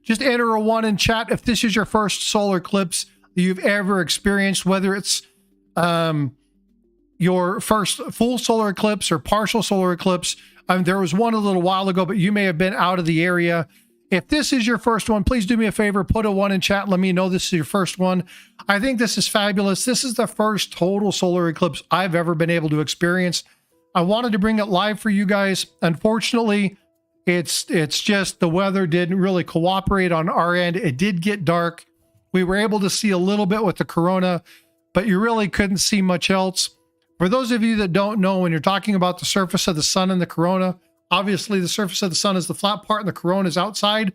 just enter a 1 in chat if this is your first solar eclipse you've ever experienced, whether it's your first full solar eclipse or partial solar eclipse. There was one a little while ago, but you may have been out of the area. If this is your first one, please do me a favor, put a 1 in chat and let me know this is your first one. I think this is fabulous. This is the first total solar eclipse I've ever been able to experience. I wanted to bring it live for you guys. Unfortunately, it's just the weather didn't really cooperate on our end. It did get dark. We were able to see a little bit with the corona, but you really couldn't see much else. For those of you that don't know, when you're talking about the surface of the sun and the corona, obviously the surface of the sun is the flat part and the corona is outside.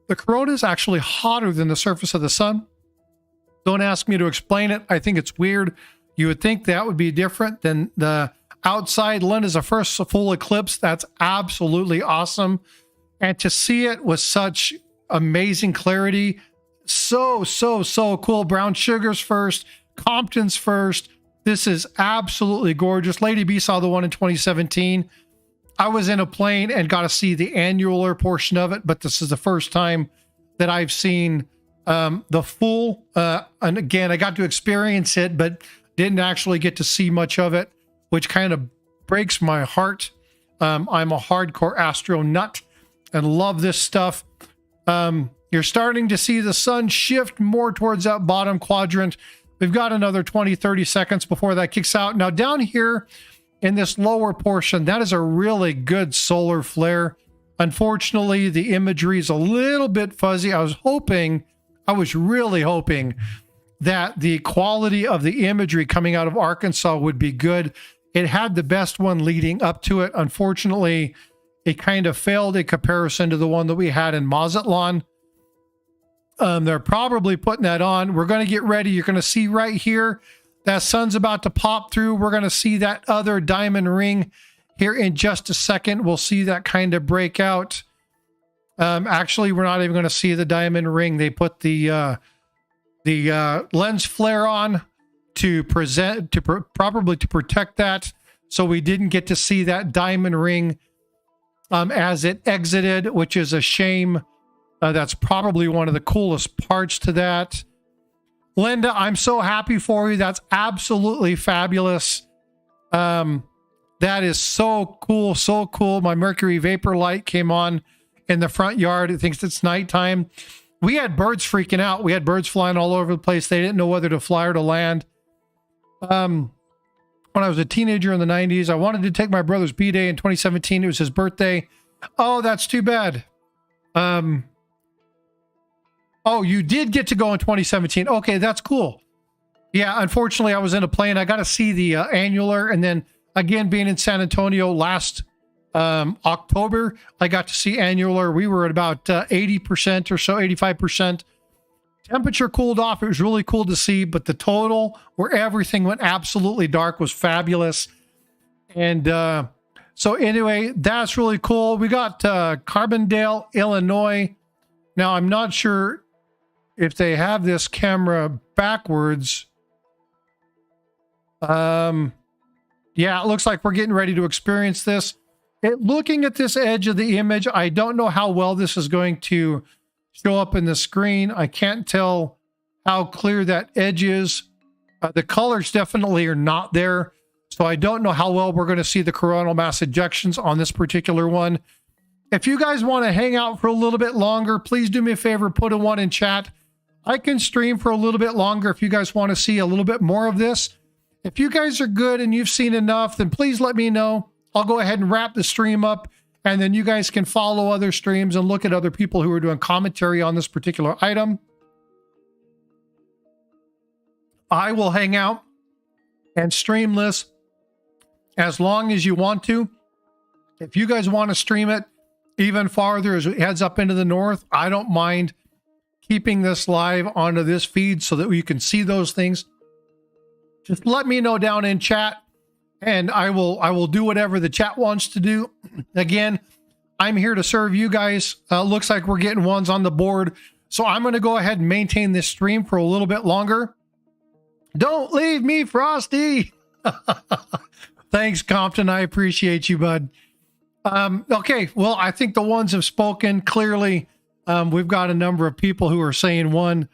The corona is actually hotter than the surface of the sun. Don't ask me to explain it. I think it's weird. You would think that would be different than the outside. Linda's a first full eclipse. That's absolutely awesome. And to see it with such amazing clarity, so cool. Brown Sugar's first, Compton's first. This is absolutely gorgeous. Lady B saw the one in 2017. I was in a plane and got to see the annular portion of it, but this is the first time that I've seen the full, and again, I got to experience it, but didn't actually get to see much of it, which kind of breaks my heart. I'm a hardcore astro nut and love this stuff. You're starting to see the sun shift more towards that bottom quadrant. We've got another 20, 30 seconds before that kicks out. Now down here in this lower portion, that is a really good solar flare. Unfortunately, the imagery is a little bit fuzzy. I was really hoping that the quality of the imagery coming out of Arkansas would be good. It had the best one leading up to it. Unfortunately, it kind of failed in comparison to the one that we had in Mazatlan. They're probably putting that on. We're going to get ready. You're going to see right here that sun's about to pop through. We're going to see that other diamond ring here in just a second. We'll see that kind of break out. Actually, we're not even going to see the diamond ring. They put the lens flare on to probably to protect that, so we didn't get to see that diamond ring as it exited, which is a shame. That's probably one of the coolest parts to that. Linda, I'm so happy for you. That's absolutely fabulous. That is so cool, so cool. My Mercury vapor light came on in the front yard. It thinks it's nighttime. We had birds freaking out. We had birds flying all over the place. They didn't know whether to fly or to land. When I was a teenager in the 90s, I wanted to take my brother's B-Day in 2017. It was his birthday. Oh, that's too bad. Oh, you did get to go in 2017. Okay, that's cool. Yeah, unfortunately, I was in a plane. I got to see the annular, and then again, being in San Antonio last October, I got to see annular. We were at about 80% or so, 85%. Temperature cooled off. It was really cool to see, but the total where everything went absolutely dark was fabulous. And so anyway, that's really cool. We got Carbondale, Illinois. Now, I'm not sure if they have this camera backwards. Yeah, it looks like we're getting ready to experience this. Looking at this edge of the image, I don't know how well this is going to show up in the screen. I can't tell how clear that edge is. The colors definitely are not there. So I don't know how well we're going to see the coronal mass ejections on this particular one. If you guys want to hang out for a little bit longer, please do me a favor, put a 1 in chat. I can stream for a little bit longer if you guys want to see a little bit more of this. If you guys are good and you've seen enough, then please let me know. I'll go ahead and wrap the stream up, and then you guys can follow other streams and look at other people who are doing commentary on this particular item. I will hang out and stream this as long as you want to. If you guys want to stream it even farther as it heads up into the north, I don't mind keeping this live onto this feed so that you can see those things. Just let me know down in chat, and I will do whatever the chat wants to do. Again, I'm here to serve you guys. Looks like we're getting ones on the board, so I'm going to go ahead and maintain this stream for a little bit longer. Don't leave me, Frosty. Thanks, Compton. I appreciate you, bud. Okay, well, I think the ones have spoken clearly. We've got a number of people who are saying one.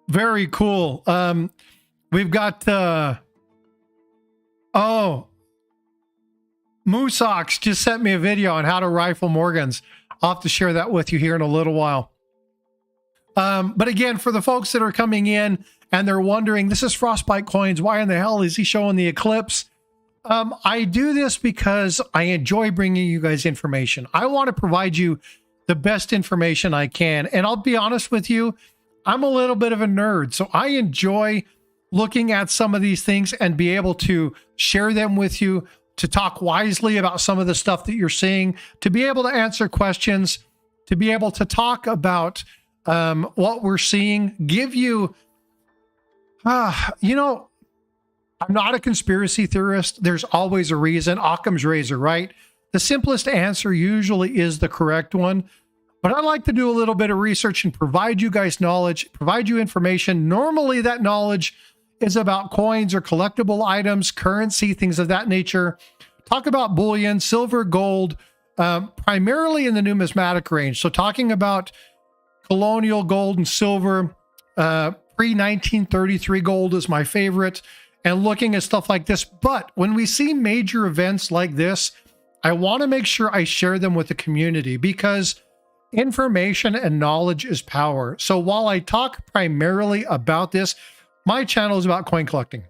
Very cool. We've got Moosox just sent me a video on how to rifle Morgans. I'll have to share that with you here in a little while. But again, for the folks that are coming in and they're wondering, this is Frostbyte Coins, why in the hell is he showing the eclipse? I do this because I enjoy bringing you guys information. I want to provide you the best information I can. And I'll be honest with you, I'm a little bit of a nerd, so I enjoy looking at some of these things and be able to share them with you, to talk wisely about some of the stuff that you're seeing, to be able to answer questions, to be able to talk about what we're seeing, give you, you know, I'm not a conspiracy theorist. There's always a reason. Occam's razor, right? The simplest answer usually is the correct one. But I like to do a little bit of research and provide you guys knowledge, provide you information. Normally that knowledge is about coins or collectible items, currency, things of that nature. Talk about bullion, silver, gold, primarily in the numismatic range. So talking about colonial gold and silver, pre-1933 gold is my favorite, and looking at stuff like this. But when we see major events like this, I want to make sure I share them with the community, because information and knowledge is power. So while I talk primarily about this, my channel is about coin collecting.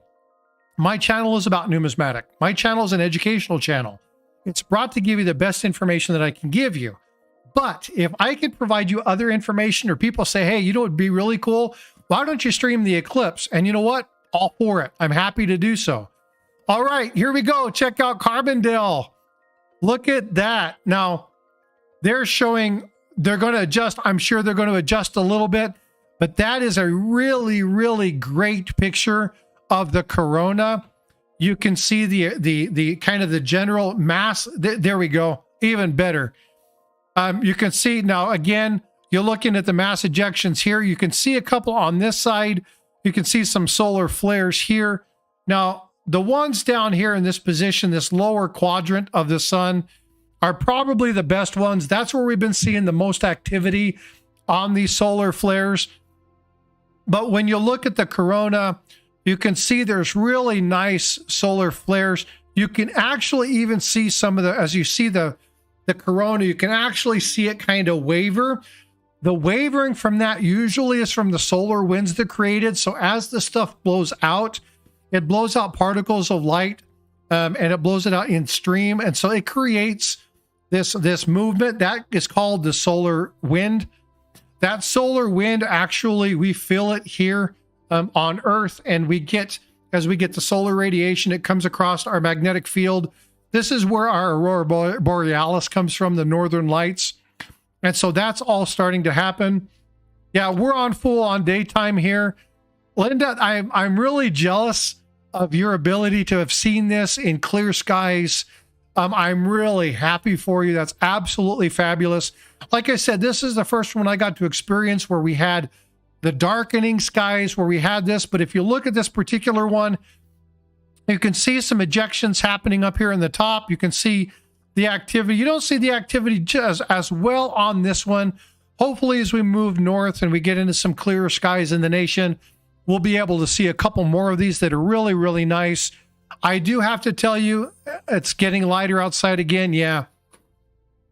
My channel is about numismatic. My channel is an educational channel. It's brought to give you the best information that I can give you. But if I can provide you other information, or people say, hey, you know what would be really cool? Why don't you stream the eclipse? And you know what? All for it. I'm happy to do so. All right, here we go. Check out Carbondale. Look at that. Now, they're showing, they're going to adjust. I'm sure they're going to adjust a little bit, but that is a really, really great picture of the corona. You can see the kind of the general mass. There we go. Even better. You can see now, again, you're looking at the mass ejections here. You can see a couple on this side. You can see some solar flares here. Now, the ones down here in this position, this lower quadrant of the sun, are probably the best ones. That's where we've been seeing the most activity on these solar flares. But when you look at the corona, You can see there's really nice solar flares. You can actually even see some of the, as you see the corona, you can actually see it kind of waver. The wavering from that usually is from the solar winds that created. So as the stuff blows out, it blows out particles of light, and it blows it out in stream. And so it creates this movement that is called the solar wind. That solar wind, actually, we feel it here on Earth, and as we get the solar radiation, it comes across our magnetic field. This is where our aurora borealis comes from, the northern lights. And so that's all starting to happen. Yeah, we're on full on daytime here. Linda, I'm really jealous of your ability to have seen this in clear skies. I'm really happy for you. That's absolutely fabulous. Like I said, this is the first one I got to experience where we had the darkening skies, where we had this. But if you look at this particular one, you can see some ejections happening up here in the top. You can see the activity. You don't see the activity just as well on this one. Hopefully, as we move north and we get into some clearer skies in the nation, we'll be able to see a couple more of these that are really, really nice. I do have to tell you, it's getting lighter outside again. Yeah,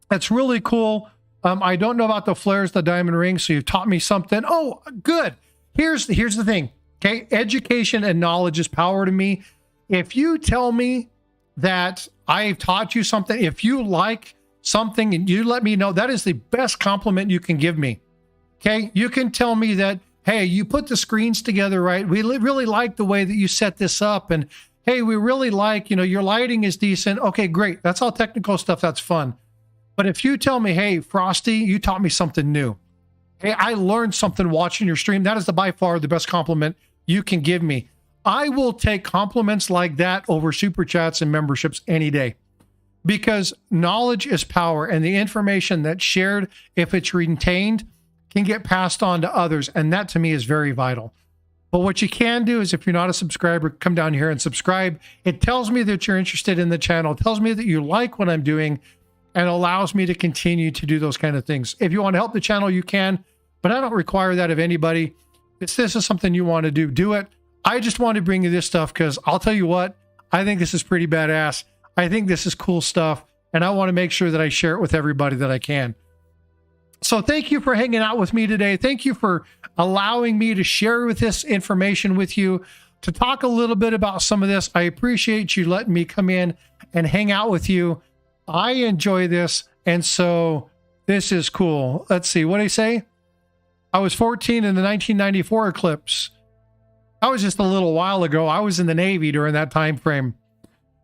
that's really cool. I don't know about the flares, the diamond ring, so you've taught me something. Oh, good. Here's the thing, okay? Education and knowledge is power to me. If you tell me that I've taught you something, if you like something and you let me know, that is the best compliment you can give me, okay? You can tell me that, hey, you put the screens together right. We really like the way that you set this up, and hey, we really like, your lighting is decent. Okay, great. That's all technical stuff. That's fun. But if you tell me, hey, Frosty, you taught me something new. Hey, I learned something watching your stream. That is by far the best compliment you can give me. I will take compliments like that over super chats and memberships any day, because knowledge is power, and the information that's shared, if it's retained, can get passed on to others. And that to me is very vital. But what you can do is, if you're not a subscriber, come down here and subscribe. It tells me that you're interested in the channel. It tells me that you like what I'm doing, and allows me to continue to do those kind of things. If you want to help the channel, you can, but I don't require that of anybody. If this is something you want to do it. I just want to bring you this stuff because I'll tell you what, I think this is pretty badass. I think this is cool stuff, and I want to make sure that I share it with everybody that I can. So thank you for hanging out with me today. Thank you for allowing me to share with this information with you, to talk a little bit about some of this. I appreciate you letting me come in and hang out with you. I enjoy this, and so this is cool. Let's see, what did I say? I was 14 in the 1994 eclipse. That was just a little while ago. I was in the Navy during that time frame.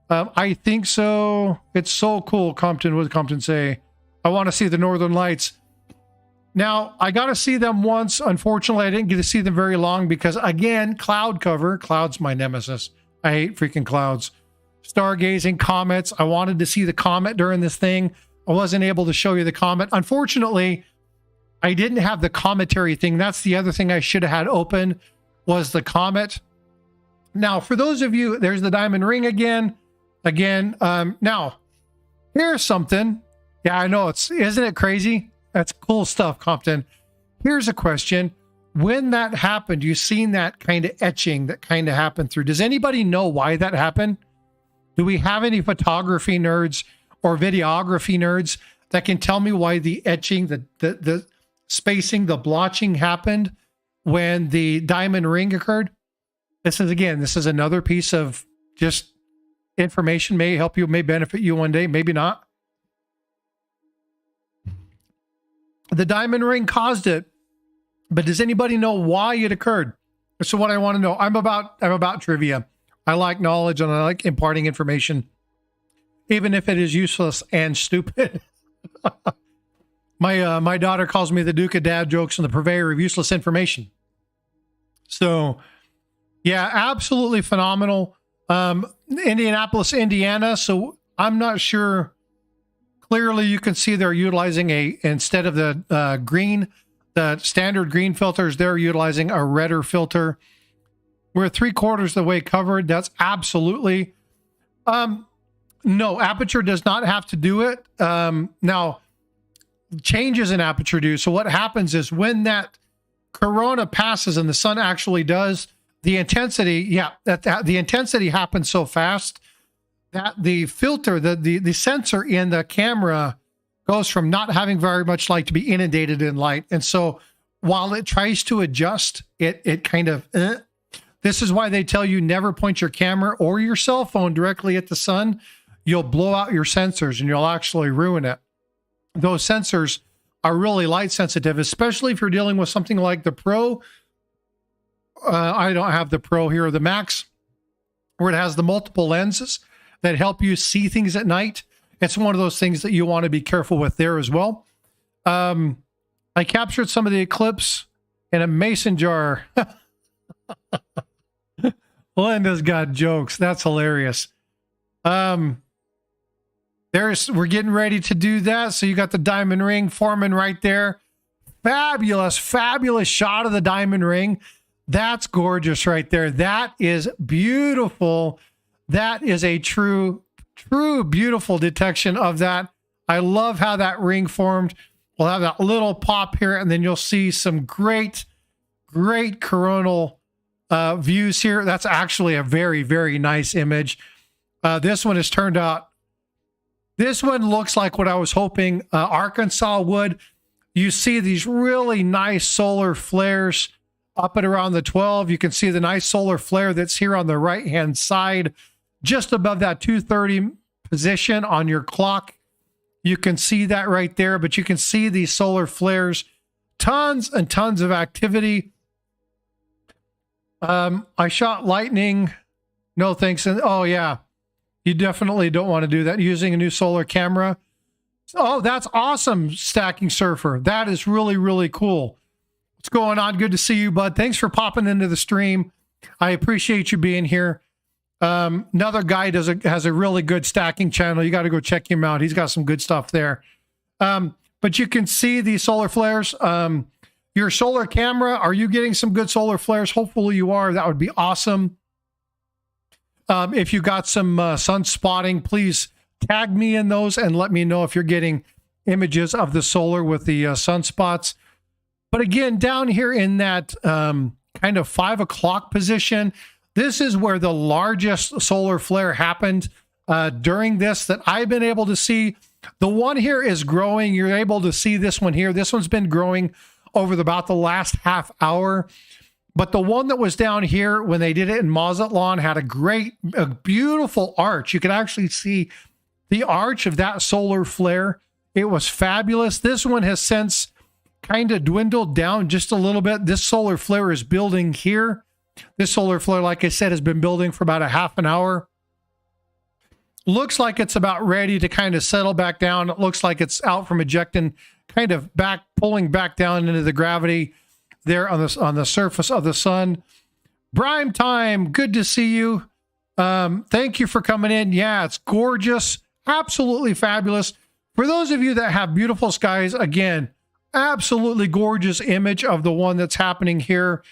I think so. It's so cool, Compton. What did Compton say? I want to see the Northern Lights. Now, I got to see them once. Unfortunately, I didn't get to see them very long because, again, cloud cover. Cloud's my nemesis. I hate freaking clouds. Stargazing, comets. I wanted to see the comet during this thing. I wasn't able to show you the comet. Unfortunately, I didn't have the cometary thing. That's the other thing I should have had open, was the comet. Now, for those of you, there's the diamond ring again. Now, here's something. Yeah, I know, isn't it crazy? That's cool stuff, Compton. Here's a question. When that happened, you seen that kind of etching that kind of happened through. Does anybody know why that happened? Do we have any photography nerds or videography nerds that can tell me why the etching, the spacing, the blotching happened when the diamond ring occurred? This is another piece of just information, may help you, may benefit you one day, maybe not. The diamond ring caused it, but does anybody know why it occurred? So what I want to know, I'm about trivia. I like knowledge and I like imparting information, even if it is useless and stupid. My daughter calls me the Duke of Dad jokes and the purveyor of useless information. So yeah, absolutely phenomenal. Indianapolis, Indiana. So I'm not sure. Clearly you can see they're utilizing instead of the green, the standard green filters, they're utilizing a redder filter. We're 3/4 of the way covered. That's absolutely, no, aperture does not have to do it. Now, changes in aperture do. So what happens is when that corona passes and the sun actually does, the intensity, yeah, the intensity happens so fast that the filter, the sensor in the camera goes from not having very much light to be inundated in light. And so while it tries to adjust, it kind of, this is why they tell you never point your camera or your cell phone directly at the sun. You'll blow out your sensors and you'll actually ruin it. Those sensors are really light sensitive, especially if you're dealing with something like the Pro. I don't have the Pro here, or the Max, where it has the multiple lenses that help you see things at night. It's one of those things that you want to be careful with there as well. I captured some of the eclipse in a mason jar. Linda's got jokes. That's hilarious. We're getting ready to do that. So you got the diamond ring forming right there. Fabulous, fabulous shot of the diamond ring. That's gorgeous right there. That is beautiful. That is a true, beautiful detection of that. I love how that ring formed. We'll have that little pop here, and then you'll see some great coronal views here. That's actually a very, very nice image. This one has turned out. This one looks like what I was hoping Arkansas would. You see these really nice solar flares up at around the 12. You can see the nice solar flare that's here on the right-hand side, just above that 230 position on your clock. You can see that right there, but you can see these solar flares. Tons and tons of activity. I shot lightning. No thanks. And oh yeah, you definitely don't want to do that using a new solar camera. Oh, that's awesome, Stacking Surfer. That is really, really cool. What's going on? Good to see you, bud. Thanks for popping into the stream. I appreciate you being here. Another guy has a really good stacking channel. You got to go check him out. He's got some good stuff there. But you can see these solar flares. Your solar camera, are you getting some good solar flares? Hopefully you are. That would be awesome. If you got some sun spotting, please tag me in those and let me know if you're getting images of the solar with the sunspots. But again, down here in that kind of 5 o'clock position, this is where the largest solar flare happened during this that I've been able to see. The one here is growing. You're able to see this one here. This one's been growing over about the last half hour. But the one that was down here when they did it in Mazatlan had a beautiful arch. You could actually see the arch of that solar flare. It was fabulous. This one has since kind of dwindled down just a little bit. This solar flare is building here. This solar flare, like I said, has been building for about a half an hour. Looks like it's about ready to kind of settle back down. It looks like it's out from ejecting, kind of pulling back down into the gravity there on the surface of the sun. Prime time, good to see you. Thank you for coming in. Yeah, it's gorgeous. Absolutely fabulous. For those of you that have beautiful skies, again, absolutely gorgeous image of the one that's happening here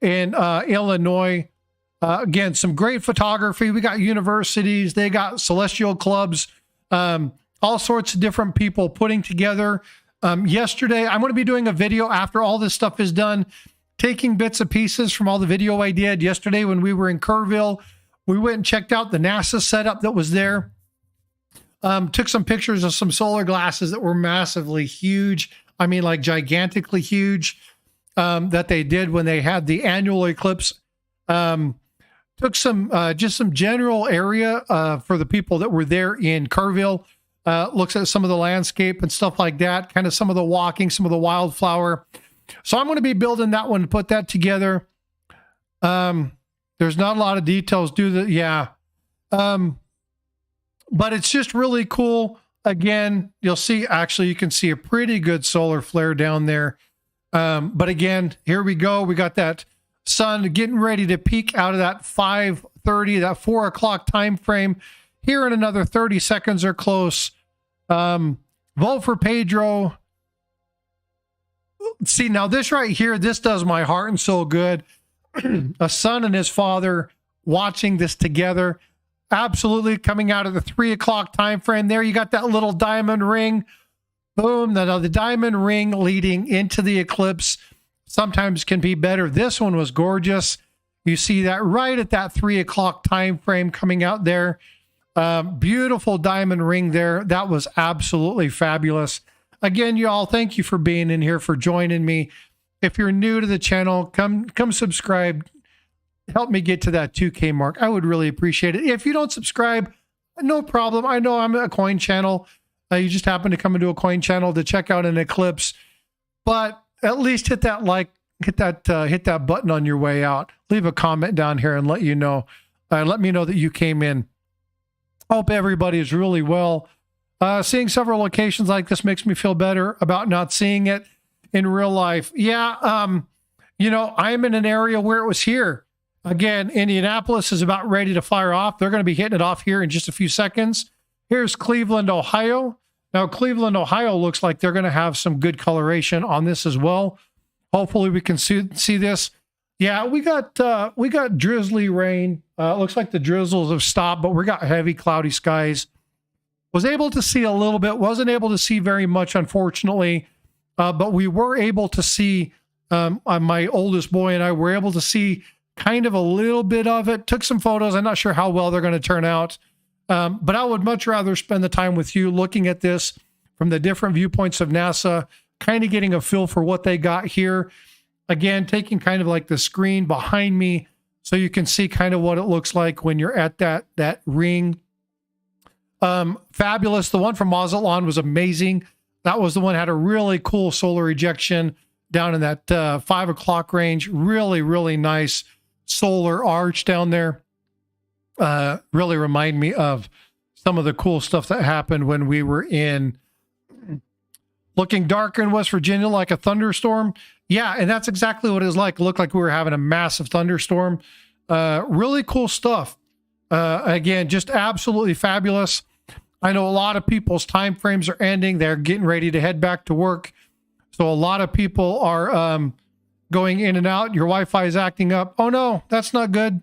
in Illinois. Again, some great photography. We got universities, they got celestial clubs, all sorts of different people putting together. Yesterday, I'm going to be doing a video after all this stuff is done, taking bits and pieces from all the video I did yesterday when we were in Kerrville. We went and checked out the NASA setup that was there. Took some pictures of some solar glasses that were massively huge. I mean, like gigantically huge, that they did when they had the annual eclipse. Took some, just some general area for the people that were there in Kerrville. Looks at some of the landscape and stuff like that, kind of some of the walking, some of the wildflower. So I'm going to be building that one, put that together. There's not a lot of details, yeah. But it's just really cool. Again, you'll see, actually, you can see a pretty good solar flare down there. But again, here we go. We got that sun getting ready to peak out of that 5:30, that 4 o'clock time frame. Here in another 30 seconds or close. Vote for Pedro. See, now this right here, this does my heart and soul good. A son and his father watching this together. Absolutely coming out of the 3 o'clock time frame. There you got that little diamond ring. Boom. Now the diamond ring leading into the eclipse sometimes can be better. This one was gorgeous. You see that right at that 3 o'clock time frame coming out there. Beautiful diamond ring there. That was absolutely fabulous. Again, y'all, thank you for being in here, for joining me. If you're new to the channel, come subscribe. Help me get to that 2K mark. I would really appreciate it. If you don't subscribe, no problem. I know I'm a coin channel. You just happen to come into a coin channel to check out an eclipse, but at least hit that like, hit that button on your way out. Leave a comment down here and let me know that you came in. Hope everybody is really well. Seeing several locations like this makes me feel better about not seeing it in real life. Yeah, you know, I'm in an area where it was here. Again, Indianapolis is about ready to fire off. They're going to be hitting it off here in just a few seconds. Here's Cleveland, Ohio. Now, Cleveland, Ohio looks like they're going to have some good coloration on this as well. Hopefully we can see this. Yeah, we got drizzly rain. Looks like the drizzles have stopped, but we got heavy cloudy skies. Was able to see a little bit, wasn't able to see very much, unfortunately, but we were able to see, my oldest boy and I were able to see kind of a little bit of it. Took some photos. I'm not sure how well they're going to turn out, but I would much rather spend the time with you looking at this from the different viewpoints of NASA, kind of getting a feel for what they got here. Again, taking kind of like the screen behind me so you can see kind of what it looks like when you're at that ring. Fabulous. The one from Mazatlan was amazing. That was the one that had a really cool solar ejection down in that 5 o'clock range. Really, really nice solar arch down there. Really remind me of some of the cool stuff that happened when we were in looking darker in West Virginia, like a thunderstorm. Yeah, and that's exactly what it was like. It looked like we were having a massive thunderstorm. Really cool stuff. Again, just absolutely fabulous. I know a lot of people's time frames are ending. They're getting ready to head back to work. So a lot of people are going in and out. Your Wi-Fi is acting up. Oh no, that's not good.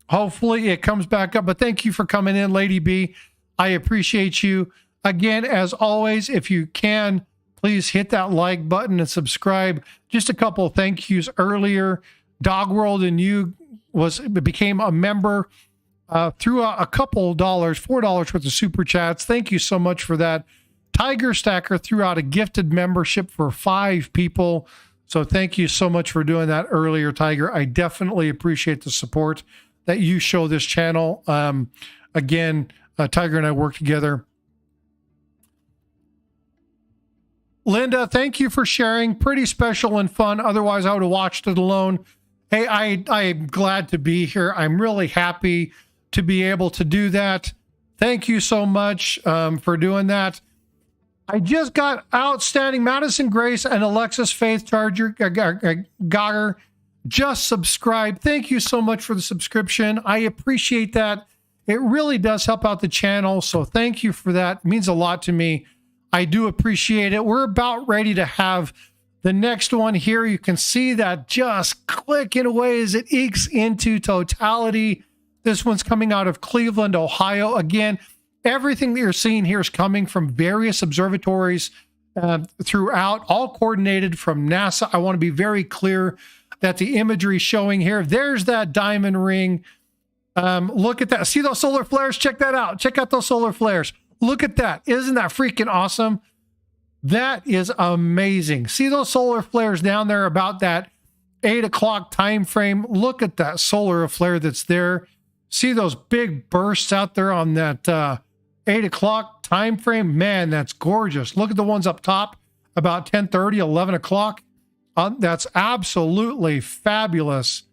Hopefully it comes back up, but thank you for coming in, Lady B. I appreciate you. Again, as always, if you can, please hit that like button and subscribe. Just a couple of thank yous earlier. Dog World and you became a member, threw out a couple dollars, $4 worth of super chats. Thank you so much for that. Tiger Stacker threw out a gifted membership for 5 people. So thank you so much for doing that earlier, Tiger. I definitely appreciate the support that you show this channel. Again, Tiger and I work together. Linda, thank you for sharing. Pretty special and fun. Otherwise, I would have watched it alone. Hey, I'm glad to be here. I'm really happy to be able to do that. Thank you so much for doing that. I just got outstanding Madison Grace and Alexis Faith Charger Gagger just subscribed. Thank you so much for the subscription. I appreciate that. It really does help out the channel. So thank you for that. It means a lot to me. I do appreciate it. We're about ready to have the next one here. You can see that just clicking away as it ekes into totality. This one's coming out of Cleveland, Ohio. Again, everything that you're seeing here is coming from various observatories throughout, all coordinated from NASA. I want to be very clear that the imagery showing here, there's that diamond ring. Look at that. See those solar flares? Check that out. Check out those solar flares. Look at that. Isn't that freaking awesome? That is amazing. See those solar flares down there about that 8 o'clock time frame? Look at that solar flare that's there. See those big bursts out there on that 8 o'clock time frame? Man, that's gorgeous. Look at the ones up top about 10:30, 11 o'clock. That's absolutely fabulous.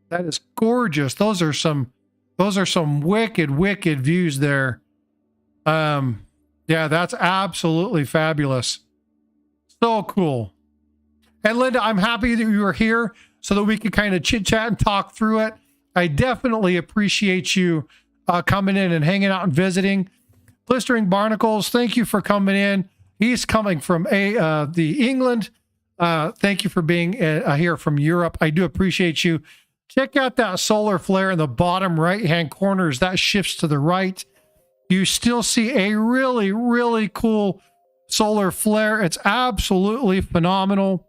That is gorgeous. Those are some wicked views there. Yeah, that's absolutely fabulous. So cool. And Linda, I'm happy that you were here so that we could kind of chit chat and talk through it. I definitely appreciate you coming in and hanging out and visiting. Blistering Barnacles, thank you for coming in. He's coming from the England. Thank you for being here from Europe. I do appreciate you. Check out that solar flare in the bottom right-hand corner as that shifts to the right. You still see a really cool solar flare. It's absolutely phenomenal.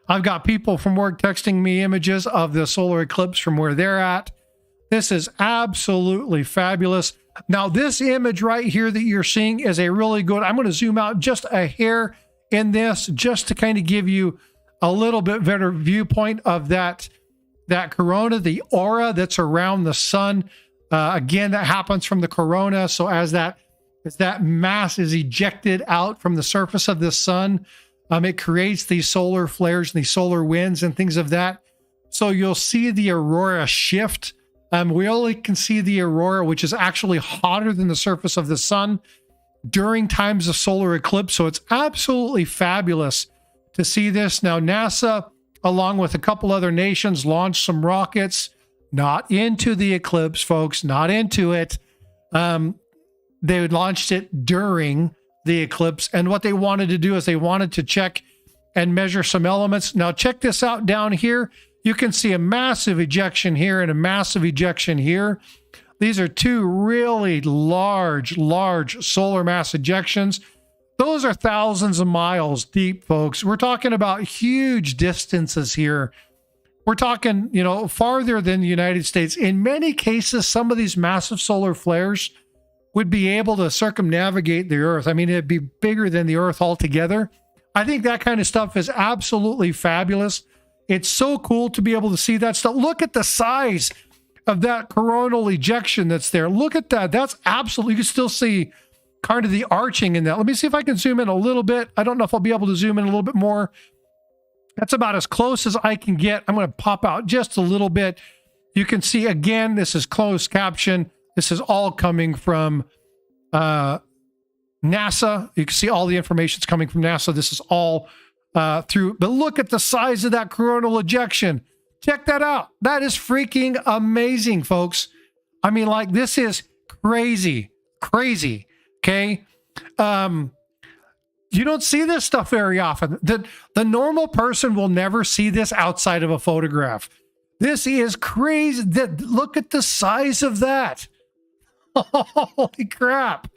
I've got people from work texting me images of the solar eclipse from where they're at. This is absolutely fabulous. Now, this image right here that you're seeing is a really good, I'm going to zoom out just a hair in this just to kind of give you a little bit better viewpoint of that corona, the aura that's around the sun. Again, that happens from the corona. So as that mass is ejected out from the surface of the sun, it creates these solar flares and these solar winds and things of that. So you'll see the aurora shift. We only can see the aurora, which is actually hotter than the surface of the sun during times of solar eclipse. So it's absolutely fabulous to see this. Now, NASA, along with a couple other nations, launched some rockets, not into the eclipse, folks, not into it. They launched it during the eclipse. And what they wanted to do is they wanted to check and measure some elements. Now, check this out down here. You can see a massive ejection here and a massive ejection here. These are two really large solar mass ejections. Those are thousands of miles deep, folks. We're talking about huge distances here. We're talking, farther than the United States. In many cases, some of these massive solar flares would be able to circumnavigate the Earth. I mean, it'd be bigger than the Earth altogether. I think that kind of stuff is absolutely fabulous. It's so cool to be able to see that stuff. Look at the size of that coronal ejection that's there. Look at that. That's absolutely, you can still see kind of the arching in that. Let me see if I can zoom in a little bit. I don't know if I'll be able to zoom in a little bit more. That's about as close as I can get. I'm going to pop out just a little bit. You can see, again, this is closed caption. This is all coming from NASA. You can see all the information's coming from NASA. This is all through, but look at the size of that coronal ejection. Check that out. That is freaking amazing, folks. I mean, like, this is crazy. Okay. You don't see this stuff very often. The normal person will never see this outside of a photograph. This is crazy. Look at the size of that. Holy crap.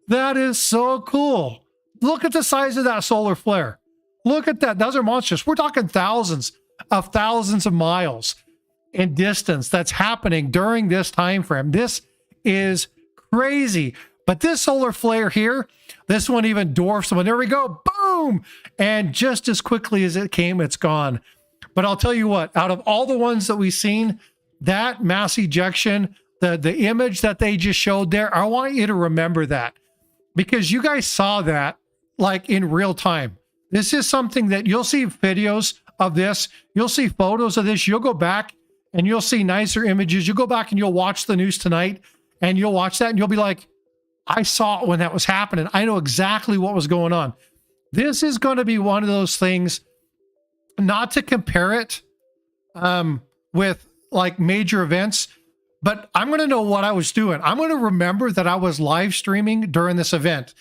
That is so cool. Look at the size of that solar flare. Look at that. Those are monstrous. We're talking thousands of miles in distance that's happening during this time frame. This is crazy. But this solar flare here, this one even dwarfs one. There we go. Boom. And just as quickly as it came, it's gone. But I'll tell you what, out of all the ones that we've seen, that mass ejection, the image that they just showed there, I want you to remember that because you guys saw that like in real time. This is something that you'll see videos of this. You'll see photos of this. You'll go back and you'll see nicer images. You'll go back and you'll watch the news tonight and you'll watch that and you'll be like, I saw it when that was happening. I know exactly what was going on. This is going to be one of those things, not to compare it with like major events, but I'm going to know what I was doing. I'm going to remember that I was live streaming during this event.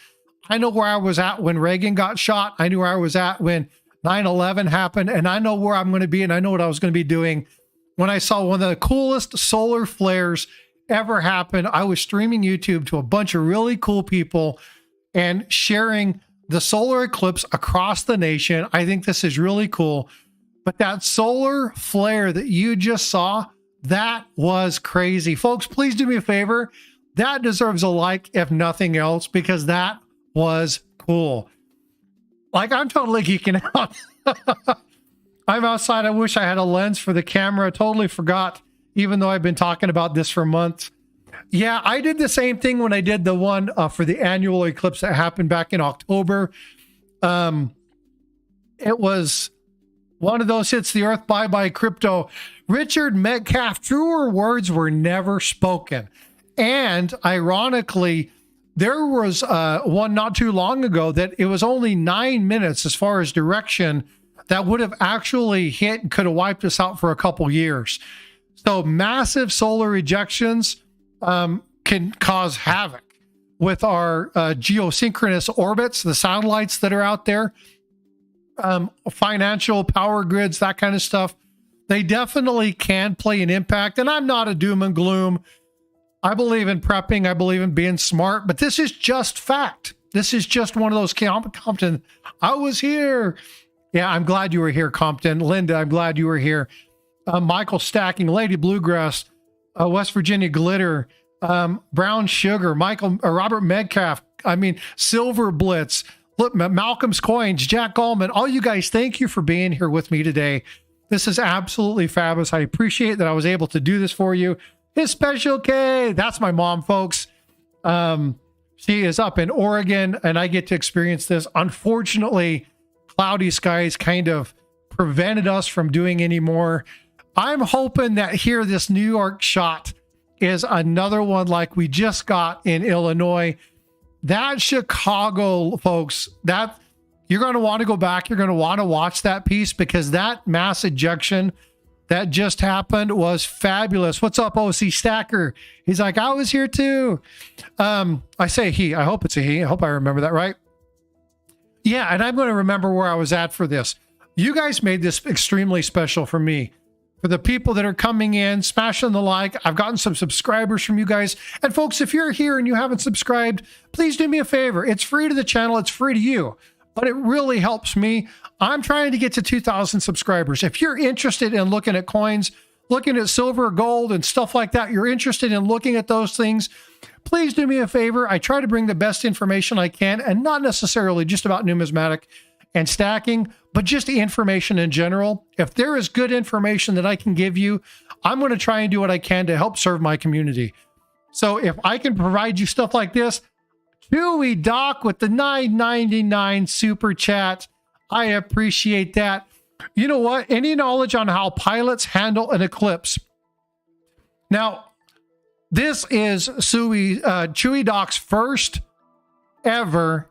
I know where I was at when Reagan got shot. I knew where I was at when 9/11 happened, and I know where I'm going to be, and I know what I was going to be doing when I saw one of the coolest solar flares ever happen. I was streaming YouTube to a bunch of really cool people and sharing the solar eclipse across the nation. I think this is really cool. But that solar flare that you just saw, that was crazy. Folks, please do me a favor. That deserves a like, if nothing else, because that was cool. Like, I'm totally geeking out. I'm outside. I wish I had a lens for the camera. I totally forgot, even though I've been talking about this for months. Yeah, I did the same thing when I did the one for the annual eclipse that happened back in October. It was one of those hits the earth, bye crypto. Richard Metcalf, truer words were never spoken. And ironically, there was one not too long ago that it was only 9 minutes as far as direction that would have actually hit and could have wiped us out for a couple years. So massive solar ejections can cause havoc with our geosynchronous orbits, the satellites that are out there, financial power grids, that kind of stuff. They definitely can play an impact. And I'm not a doom and gloom. I believe in prepping. I believe in being smart, but this is just fact. This is just one of those competent. I was here. Yeah, I'm glad you were here, Compton. Linda, I'm glad you were here. Michael Stacking, Lady Bluegrass, West Virginia Glitter, Brown Sugar, Robert Metcalf, I mean, Silver Blitz, look, Malcolm's Coins, Jack Gallman, all you guys, thank you for being here with me today. This is absolutely fabulous. I appreciate that I was able to do this for you. His Special K, that's my mom, folks. She is up in Oregon, and I get to experience this. Unfortunately, cloudy skies kind of prevented us from doing any more. I'm hoping that here, this New York shot is another one like we just got in Illinois. That Chicago, folks, that you're going to want to go back. You're going to want to watch that piece, because that mass ejection that just happened was fabulous. What's up, OC Stacker? He's like, I was here too. I say he. I hope it's a he. I hope I remember that right. Yeah, and I'm going to remember where I was at for this. You guys made this extremely special for me. For the people that are coming in, smashing the like. I've gotten some subscribers from you guys. And folks, if you're here and you haven't subscribed, please do me a favor. It's free to the channel. It's free to you. But it really helps me. I'm trying to get to 2,000 subscribers. If you're interested in looking at coins, looking at silver, gold, and stuff like that, you're interested in looking at those things, please do me a favor. I try to bring the best information I can, and not necessarily just about numismatic and stacking, but just the information in general. If there is good information that I can give you, I'm going to try and do what I can to help serve my community. So if I can provide you stuff like this, Chewy Doc with the $9.99 super chat, I appreciate that. You know what? Any knowledge on how pilots handle an eclipse? Now, this is Chewy Doc's first ever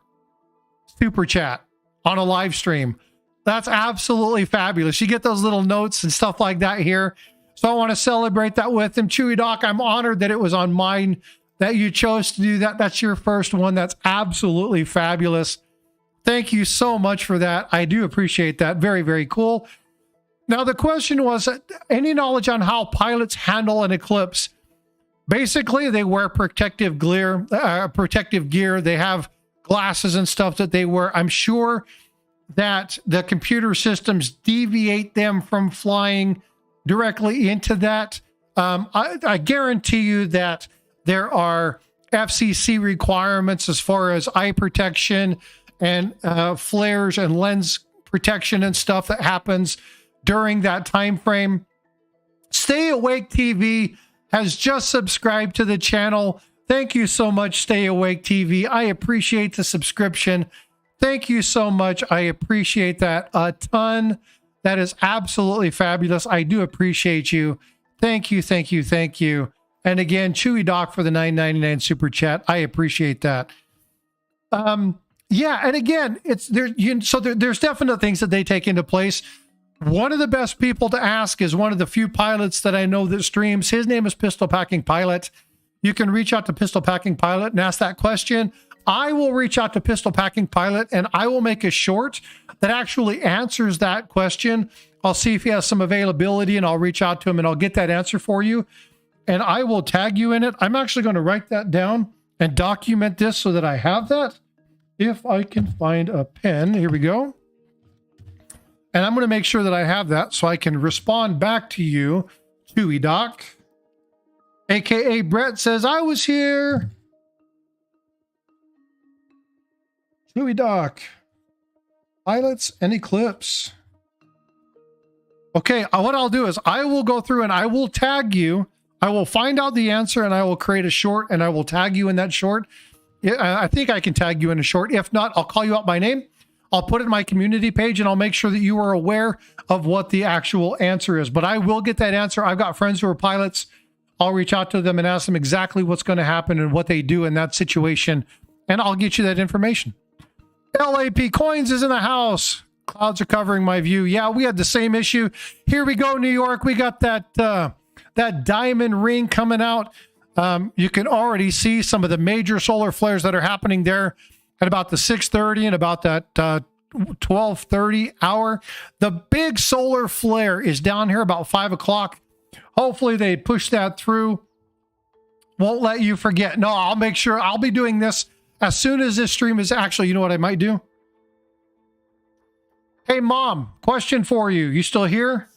super chat on a live stream. That's absolutely fabulous. You get those little notes and stuff like that here. So I want to celebrate that with him. Chewy Doc, I'm honored that it was on mine that you chose to do that. That's your first one. That's absolutely fabulous. Thank you so much for that. I do appreciate that. Very, very cool. Now, the question was, any knowledge on how pilots handle an eclipse? Basically, they wear protective gear. They have glasses and stuff that they wear. I'm sure that the computer systems deviate them from flying directly into that. I guarantee you that there are FCC requirements as far as eye protection and flares and lens protection and stuff that happens during that time frame. Stay Awake TV has just subscribed to the channel. Thank you so much, Stay Awake TV. I appreciate the subscription. Thank you so much. I appreciate that a ton. That is absolutely fabulous. I do appreciate you. Thank you, thank you, thank you. And again, Chewy Doc for the $9.99 super chat. I appreciate that. Yeah, and again, there's definite things that they take into place. One of the best people to ask is one of the few pilots that I know that streams. His name is Pistol Packing Pilot. You can reach out to Pistol Packing Pilot and ask that question. I will reach out to Pistol Packing Pilot and I will make a short that actually answers that question. I'll see if he has some availability and I'll reach out to him and I'll get that answer for you. And I will tag you in it. I'm actually going to write that down and document this so that I have that. If I can find a pen, here we go. And I'm going to make sure that I have that so I can respond back to you, Chewy Doc. AKA Brett says, I was here. Chewy Doc. Pilots and Eclipse. Okay, what I'll do is I will go through and I will tag you. I will find out the answer and I will create a short and I will tag you in that short. I think I can tag you in a short. If not, I'll call you out by name. I'll put it in my community page and I'll make sure that you are aware of what the actual answer is. But I will get that answer. I've got friends who are pilots. I'll reach out to them and ask them exactly what's going to happen and what they do in that situation. And I'll get you that information. LAP Coins is in the house. Clouds are covering my view. Yeah, we had the same issue. Here we go, New York. We got that diamond ring coming out. You can already see some of the major solar flares that are happening there at about the 6:30 and about that 12:30 hour. The big solar flare is down here about 5 o'clock. Hopefully they push that through. Won't let you forget. No, I'll make sure I'll be doing this as soon as this stream is actually, you know what I might do? Hey, Mom, question for you. You still here?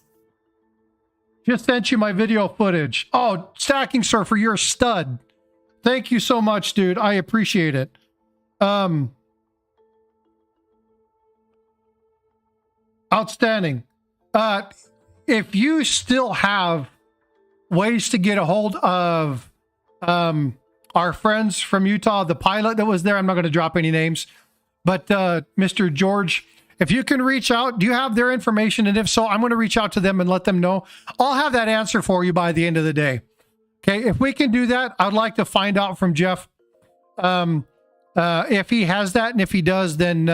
Just sent you my video footage. Oh, Stacking Surfer, you're a stud. Thank you so much, dude. I appreciate it. Outstanding. If you still have ways to get a hold of our friends from Utah, the pilot that was there, I'm not going to drop any names, but Mr. George, if you can reach out, do you have their information? And if so, I'm going to reach out to them and let them know. I'll have that answer for you by the end of the day. Okay, if we can do that, I'd like to find out from Jeff if he has that, and if he does, then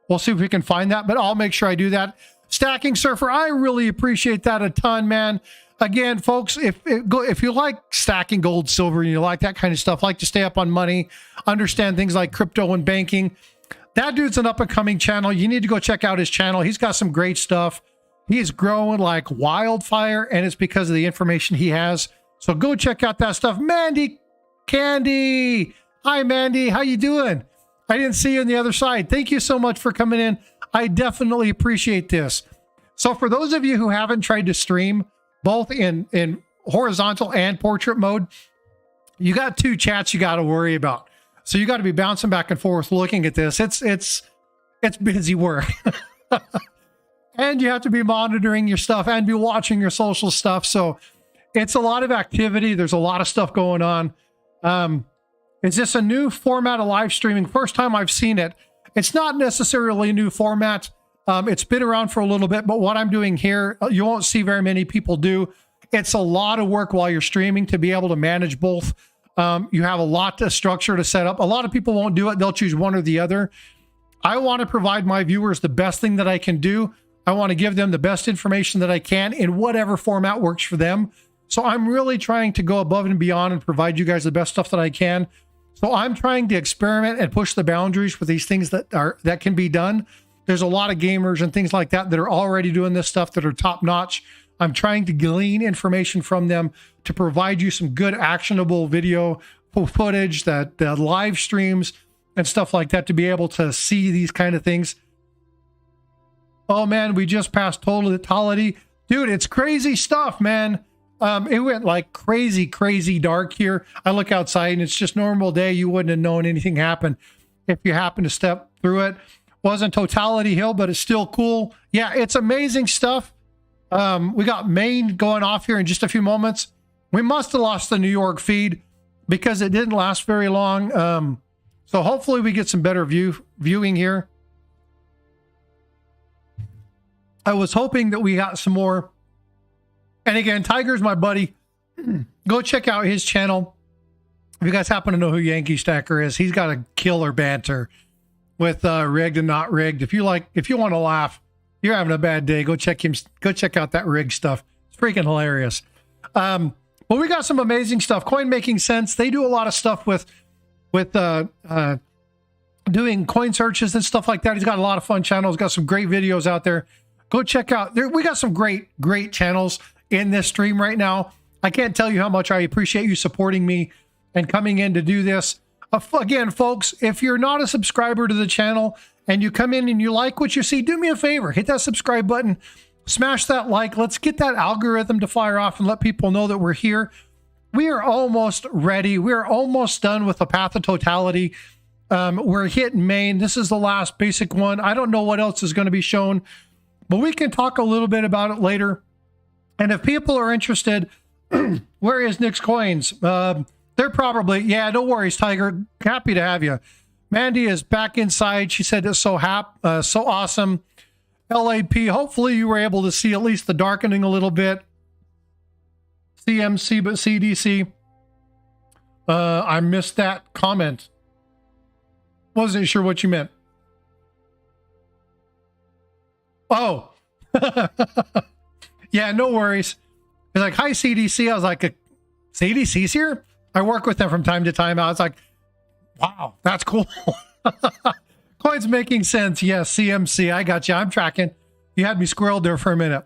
we'll see if we can find that, but I'll make sure I do that. Stacking Surfer, I really appreciate that a ton, man. Again, folks, if you like stacking gold, silver, and you like that kind of stuff, like to stay up on money, understand things like crypto and banking, that dude's an up-and-coming channel. You need to go check out his channel. He's got some great stuff. He's growing like wildfire, and it's because of the information he has. So go check out that stuff. Mandy Candy. Hi, Mandy. How you doing? I didn't see you on the other side. Thank you so much for coming in. I definitely appreciate this. So for those of you who haven't tried to stream both in horizontal and portrait mode, you got two chats you got to worry about. So you got to be bouncing back and forth looking at this. It's busy work. And you have to be monitoring your stuff and be watching your social stuff. So it's a lot of activity. There's a lot of stuff going on. Is this a new format of live streaming? First time I've seen it. It's not necessarily a new format. It's been around for a little bit, but what I'm doing here, you won't see very many people do. It's a lot of work while you're streaming to be able to manage both. You have a lot of structure to set up. A lot of people won't do it. They'll choose one or the other. I want to provide my viewers the best thing that I can do. I want to give them the best information that I can in whatever format works for them. So I'm really trying to go above and beyond and provide you guys the best stuff that I can. So I'm trying to experiment and push the boundaries with these things that can be done. There's a lot of gamers and things like that that are already doing this stuff that are top notch. I'm trying to glean information from them to provide you some good actionable video footage, that live streams and stuff like that, to be able to see these kind of things. Oh man, we just passed totality. Dude, it's crazy stuff, man. It went like crazy dark here. I look outside and it's just normal day. You wouldn't have known anything happened if you happened to step through it. Wasn't Totality Hill, but it's still cool. Yeah, it's amazing stuff. We got Maine going off here in just a few moments. We must have lost the New York feed because it didn't last very long. So hopefully we get some better viewing here. I was hoping that we got some more. And again, Tiger's my buddy. Go check out his channel. If you guys happen to know who Yankee Stacker is, he's got a killer banter with rigged and not rigged. If you want to laugh, you're having a bad day, go check out that rig stuff. It's freaking hilarious. But we got some amazing stuff. Coin Making Sense. They do a lot of stuff with doing coin searches and stuff like that. He's got a lot of fun channels, got some great videos out there. Go check out there. We got some great channels in this stream right now. I can't tell you how much I appreciate you supporting me and coming in to do this. Again, folks, if you're not a subscriber to the channel and you come in and you like what you see, do me a favor, hit that subscribe button, smash that like. Let's get that algorithm to fire off and let people know that we're here. We are almost ready. We're almost done with the Path of Totality. We're hitting Maine. This is the last basic one. I don't know what else is going to be shown, but we can talk a little bit about it later. And if people are interested, where is Nick's Coins? They're probably, yeah, no worries, Tiger. Happy to have you. Mandy is back inside. She said it's so awesome. LAP, hopefully you were able to see at least the darkening a little bit. CMC, but CDC. I missed that comment. Wasn't sure what you meant. Oh. Yeah, no worries. It's like, hi, CDC. I was like, CDC's here? I work with them from time to time. I was like, wow, that's cool. Coins Making Sense. Yes, CMC. I got you. I'm tracking. You had me squirreled there for a minute.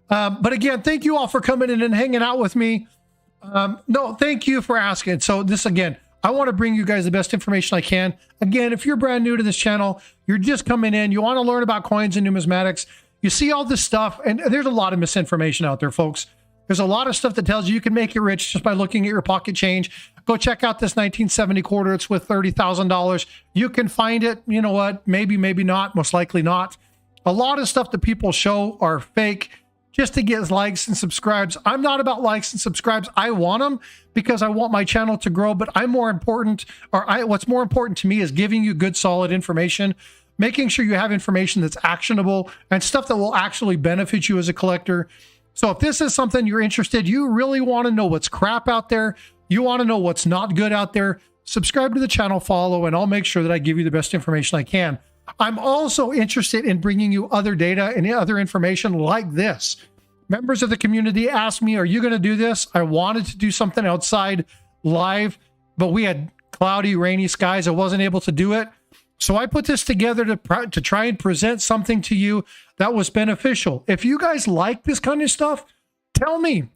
But again, thank you all for coming in and hanging out with me. No, thank you for asking. So this, again, I want to bring you guys the best information I can. Again, if you're brand new to this channel, you're just coming in, you want to learn about coins and numismatics, you see all this stuff, and there's a lot of misinformation out there, folks. There's a lot of stuff that tells you can make it rich just by looking at your pocket change. Go check out this 1970 quarter. It's worth $30,000. You can find it. You know what? Maybe, maybe not. Most likely not. A lot of stuff that people show are fake just to get likes and subscribes. I'm not about likes and subscribes. I want them because I want my channel to grow, but what's more important to me is giving you good, solid information, making sure you have information that's actionable and stuff that will actually benefit you as a collector. So if this is something you're interested, you really want to know what's crap out there, you want to know what's not good out there, subscribe to the channel, follow, and I'll make sure that I give you the best information I can. I'm also interested in bringing you other data and other information like this. Members of the community asked me, are you going to do this? I wanted to do something outside live, but we had cloudy, rainy skies. I wasn't able to do it. So I put this together to try and present something to you that was beneficial. If you guys like this kind of stuff, tell me.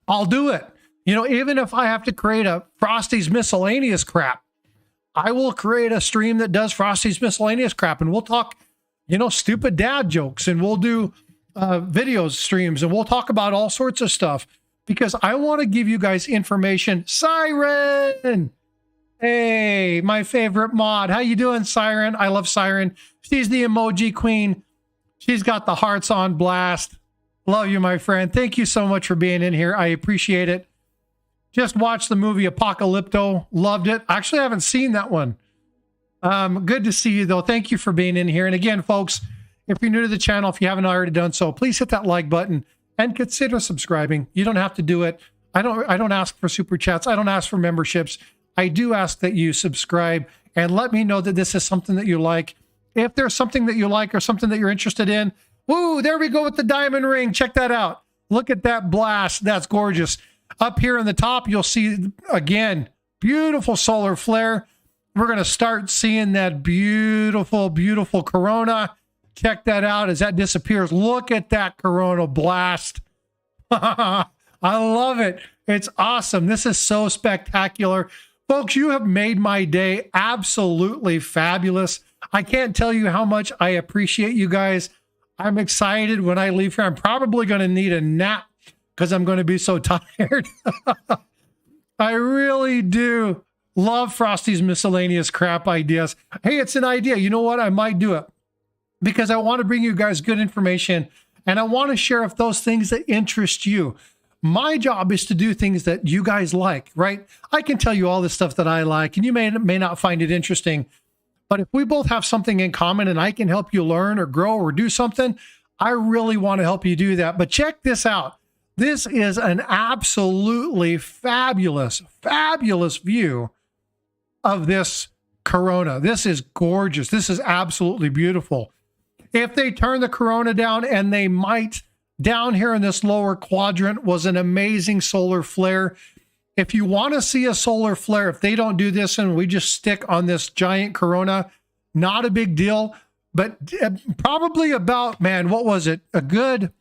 I'll do it. You know, even if I have to create a Frosty's miscellaneous crap, I will create a stream that does Frosty's miscellaneous crap, and we'll talk, you know, stupid dad jokes, and we'll do videos, streams, and we'll talk about all sorts of stuff because I want to give you guys information. Siren! Hey, my favorite mod. How you doing, Siren? I love Siren. She's the emoji queen. She's got the hearts on blast. Love you, my friend. Thank you so much for being in here. I appreciate it. Just watched the movie Apocalypto. Loved it. Actually, I haven't seen that one. Good to see you, though. Thank you for being in here. And again, folks, if you're new to the channel, if you haven't already done so, please hit that like button and consider subscribing. You don't have to do it. I don't ask for super chats. I don't ask for memberships. I do ask that you subscribe and let me know that this is something that you like. If there's something that you like or something that you're interested in, woo, there we go with the diamond ring. Check that out. Look at that blast. That's gorgeous. Up here in the top, you'll see, again, beautiful solar flare. We're going to start seeing that beautiful, beautiful corona. Check that out as that disappears. Look at that coronal blast. I love it. It's awesome. This is so spectacular. Folks, you have made my day absolutely fabulous. I can't tell you how much I appreciate you guys. I'm excited when I leave here. I'm probably going to need a nap because I'm going to be so tired. I really do love Frosty's miscellaneous crap ideas. Hey, it's an idea. You know what? I might do it because I want to bring you guys good information and I want to share if those things that interest you. My job is to do things that you guys like, right? I can tell you all the stuff that I like and you may not find it interesting, but if we both have something in common and I can help you learn or grow or do something, I really want to help you do that. But check this out. This is an absolutely fabulous, fabulous view of this corona. This is gorgeous. This is absolutely beautiful. If they turn the corona down, and they might, down here in this lower quadrant was an amazing solar flare. If you want to see a solar flare, if they don't do this and we just stick on this giant corona, not a big deal, but probably about, man, what was it? A good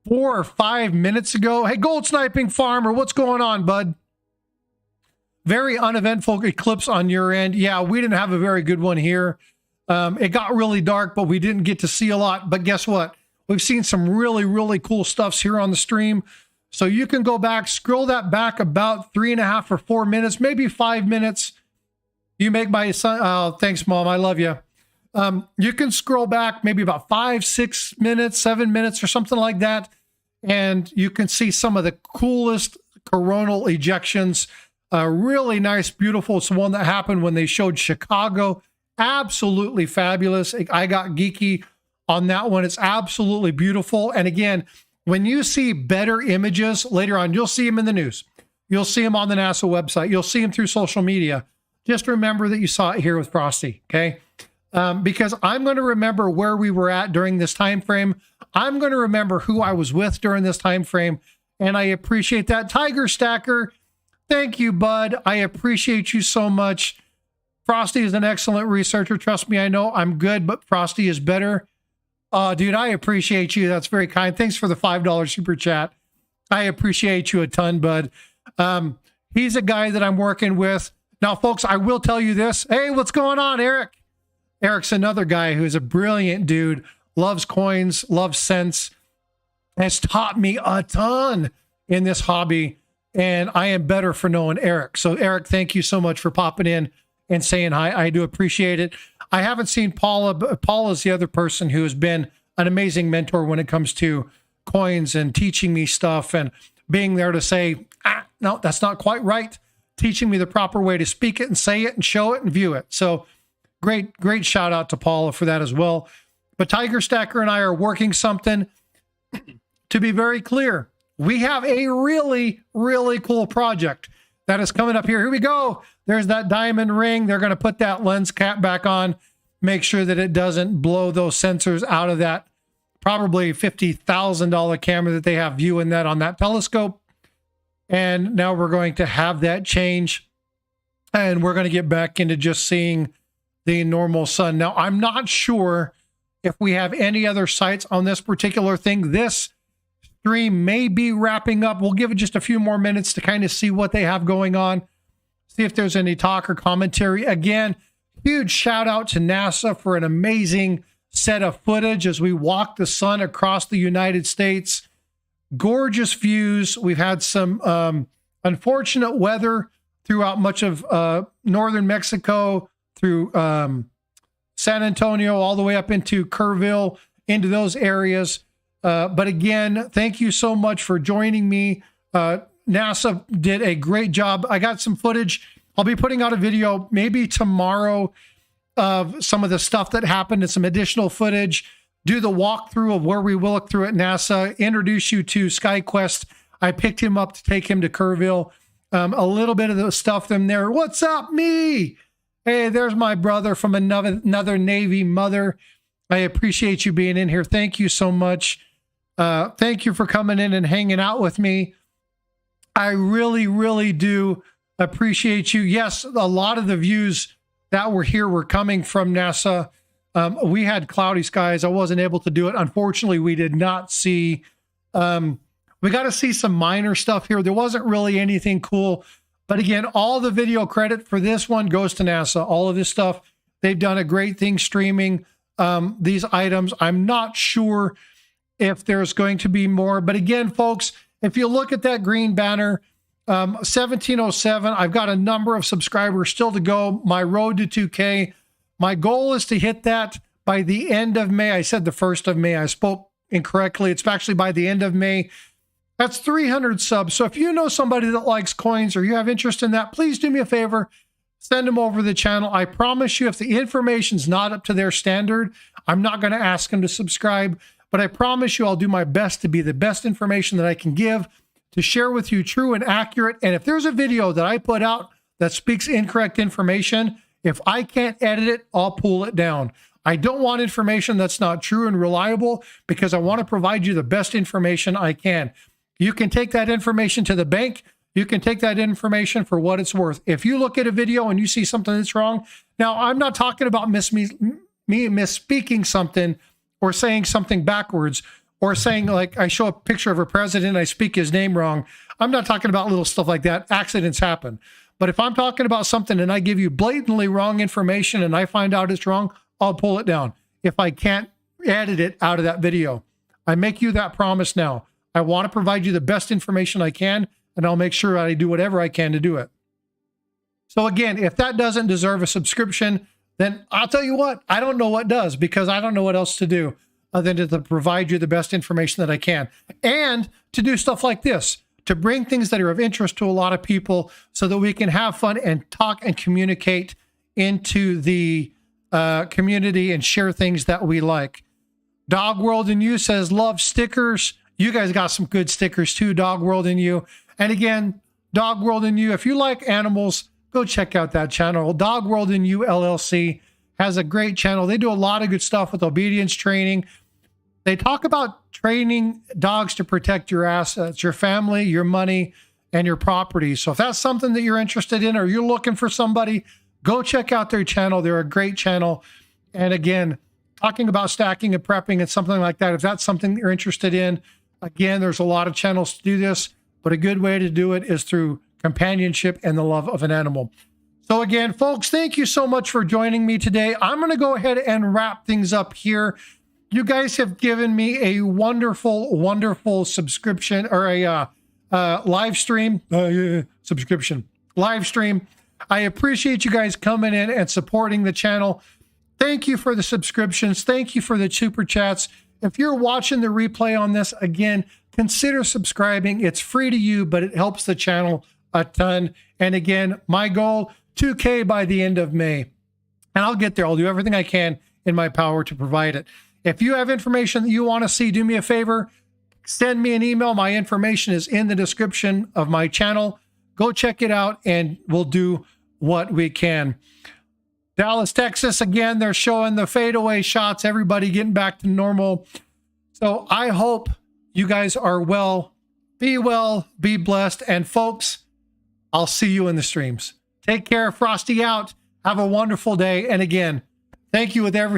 4 or 5 minutes ago. Hey, gold sniping farmer, what's going on, bud? Very uneventful eclipse on your end. Yeah, we didn't have a very good one here. It got really dark, but we didn't get to see a lot. But guess what? We've seen some really, really cool stuffs here on the stream. So you can go back, scroll that back about 3.5 or 4 minutes, maybe 5 minutes. You make my son. Oh, thanks, Mom. I love you. You can scroll back maybe about 5, 6 minutes, 7 minutes or something like that. And you can see some of the coolest coronal ejections. Really nice, beautiful. It's the one that happened when they showed Chicago. Absolutely fabulous. I got geeky on that one. It's absolutely beautiful. And again, when you see better images later on, you'll see them in the news. You'll see them on the NASA website. You'll see them through social media. Just remember that you saw it here with Frosty, okay? Because I'm going to remember where we were at during this time frame. I'm going to remember who I was with during this time frame, and I appreciate that. Tiger Stacker, thank you, bud. I appreciate you so much. Frosty is an excellent researcher. Trust me, I know I'm good, but Frosty is better. Dude, I appreciate you. That's very kind. Thanks for the $5 super chat. I appreciate you a ton, bud. He's a guy that I'm working with. Now, folks, I will tell you this. Hey, what's going on, Eric? Eric's another guy who's a brilliant dude, loves coins, loves cents, has taught me a ton in this hobby, and I am better for knowing Eric. So, Eric, thank you so much for popping in and saying hi. I do appreciate it. I haven't seen Paula, but Paula's the other person who has been an amazing mentor when it comes to coins and teaching me stuff and being there to say, no, that's not quite right. Teaching me the proper way to speak it and say it and show it and view it. So great shout out to Paula for that as well. But Tiger Stacker and I are working something. To be very clear, we have a really, really cool project that is coming up here. Here we go. There's that diamond ring. They're going to put that lens cap back on, make sure that it doesn't blow those sensors out of that probably $50,000 camera that they have viewing that on that telescope. And now we're going to have that change, and we're going to get back into just seeing the normal sun. Now, I'm not sure if we have any other sites on this particular thing. This stream may be wrapping up. We'll give it just a few more minutes to kind of see what they have going on, see if there's any talk or commentary. Again, huge shout out to NASA for an amazing set of footage as we walk the sun across the United States. Gorgeous views. We've had some unfortunate weather throughout much of northern Mexico, through San Antonio, all the way up into Kerrville, into those areas. But again, thank you so much for joining me. NASA did a great job. I got some footage. I'll be putting out a video maybe tomorrow of some of the stuff that happened and some additional footage. Do the walkthrough of where we will look through at NASA, introduce you to SkyQuest. I picked him up to take him to Kerrville. A little bit of the stuff in there. What's up, me? Hey, there's my brother from another Navy mother. I appreciate you being in here. Thank you so much. Thank you for coming in and hanging out with me. I really, really do appreciate you. Yes, a lot of the views that were here were coming from NASA. We had cloudy skies. I wasn't able to do it. Unfortunately, we did not see, we got to see some minor stuff here. There wasn't really anything cool. But again, all the video credit for this one goes to NASA. All of this stuff, they've done a great thing streaming these items. I'm not sure if there's going to be more. But again, folks, if you look at that green banner, 1707, I've got a number of subscribers still to go. My road to 2K. My goal is to hit that by the end of May. I said the 1st of May. I spoke incorrectly. It's actually by the end of May. That's 300 subs. So if you know somebody that likes coins or you have interest in that, please do me a favor. Send them over the channel. I promise you, if the information's not up to their standard, I'm not going to ask them to subscribe. But I promise you, I'll do my best to be the best information that I can give, to share with you true and accurate. And if there's a video that I put out that speaks incorrect information, if I can't edit it, I'll pull it down. I don't want information that's not true and reliable, because I want to provide you the best information I can. You can take that information to the bank. You can take that information for what it's worth. If you look at a video and you see something that's wrong, now I'm not talking about me misspeaking something or saying something backwards, or saying, like, I show a picture of a president, I speak his name wrong. I'm not talking about little stuff like that. Accidents happen. But if I'm talking about something and I give you blatantly wrong information and I find out it's wrong, I'll pull it down if I can't edit it out of that video. I make you that promise now. I want to provide you the best information I can, and I'll make sure I do whatever I can to do it. So again, if that doesn't deserve a subscription, then I'll tell you what, I don't know what does, because I don't know what else to do other than to provide you the best information that I can, and to do stuff like this, to bring things that are of interest to a lot of people so that we can have fun and talk and communicate into the community and share things that we like. Dog World in You says, love stickers. You guys got some good stickers too, Dog World in You. And again, Dog World in You, if you like animals, go check out that channel. Dog World in You LLC has a great channel. They do a lot of good stuff with obedience training. They talk about training dogs to protect your assets, your family, your money, and your property. So if that's something that you're interested in, or you're looking for somebody, go check out their channel. They're a great channel. And again, talking about stacking and prepping and something like that, if that's something that you're interested in, again, there's a lot of channels to do this, but a good way to do it is through companionship and the love of an animal. So again, folks, thank you so much for joining me today. I'm going to go ahead and wrap things up here. You guys have given me a wonderful, wonderful subscription, or a live stream, subscription, live stream. I appreciate you guys coming in and supporting the channel. Thank you for the subscriptions. Thank you for the super chats. If you're watching the replay on this, again, consider subscribing. It's free to you, but it helps the channel a ton. And again, my goal, 2K by the end of May. And I'll get there. I'll do everything I can in my power to provide it. If you have information that you want to see, do me a favor, send me an email. My information is in the description of my channel. Go check it out and we'll do what we can. Dallas, Texas, again, they're showing the fadeaway shots, everybody getting back to normal. So I hope you guys are well, be blessed. And folks, I'll see you in the streams. Take care. Frosty out. Have a wonderful day. And again, thank you with everything.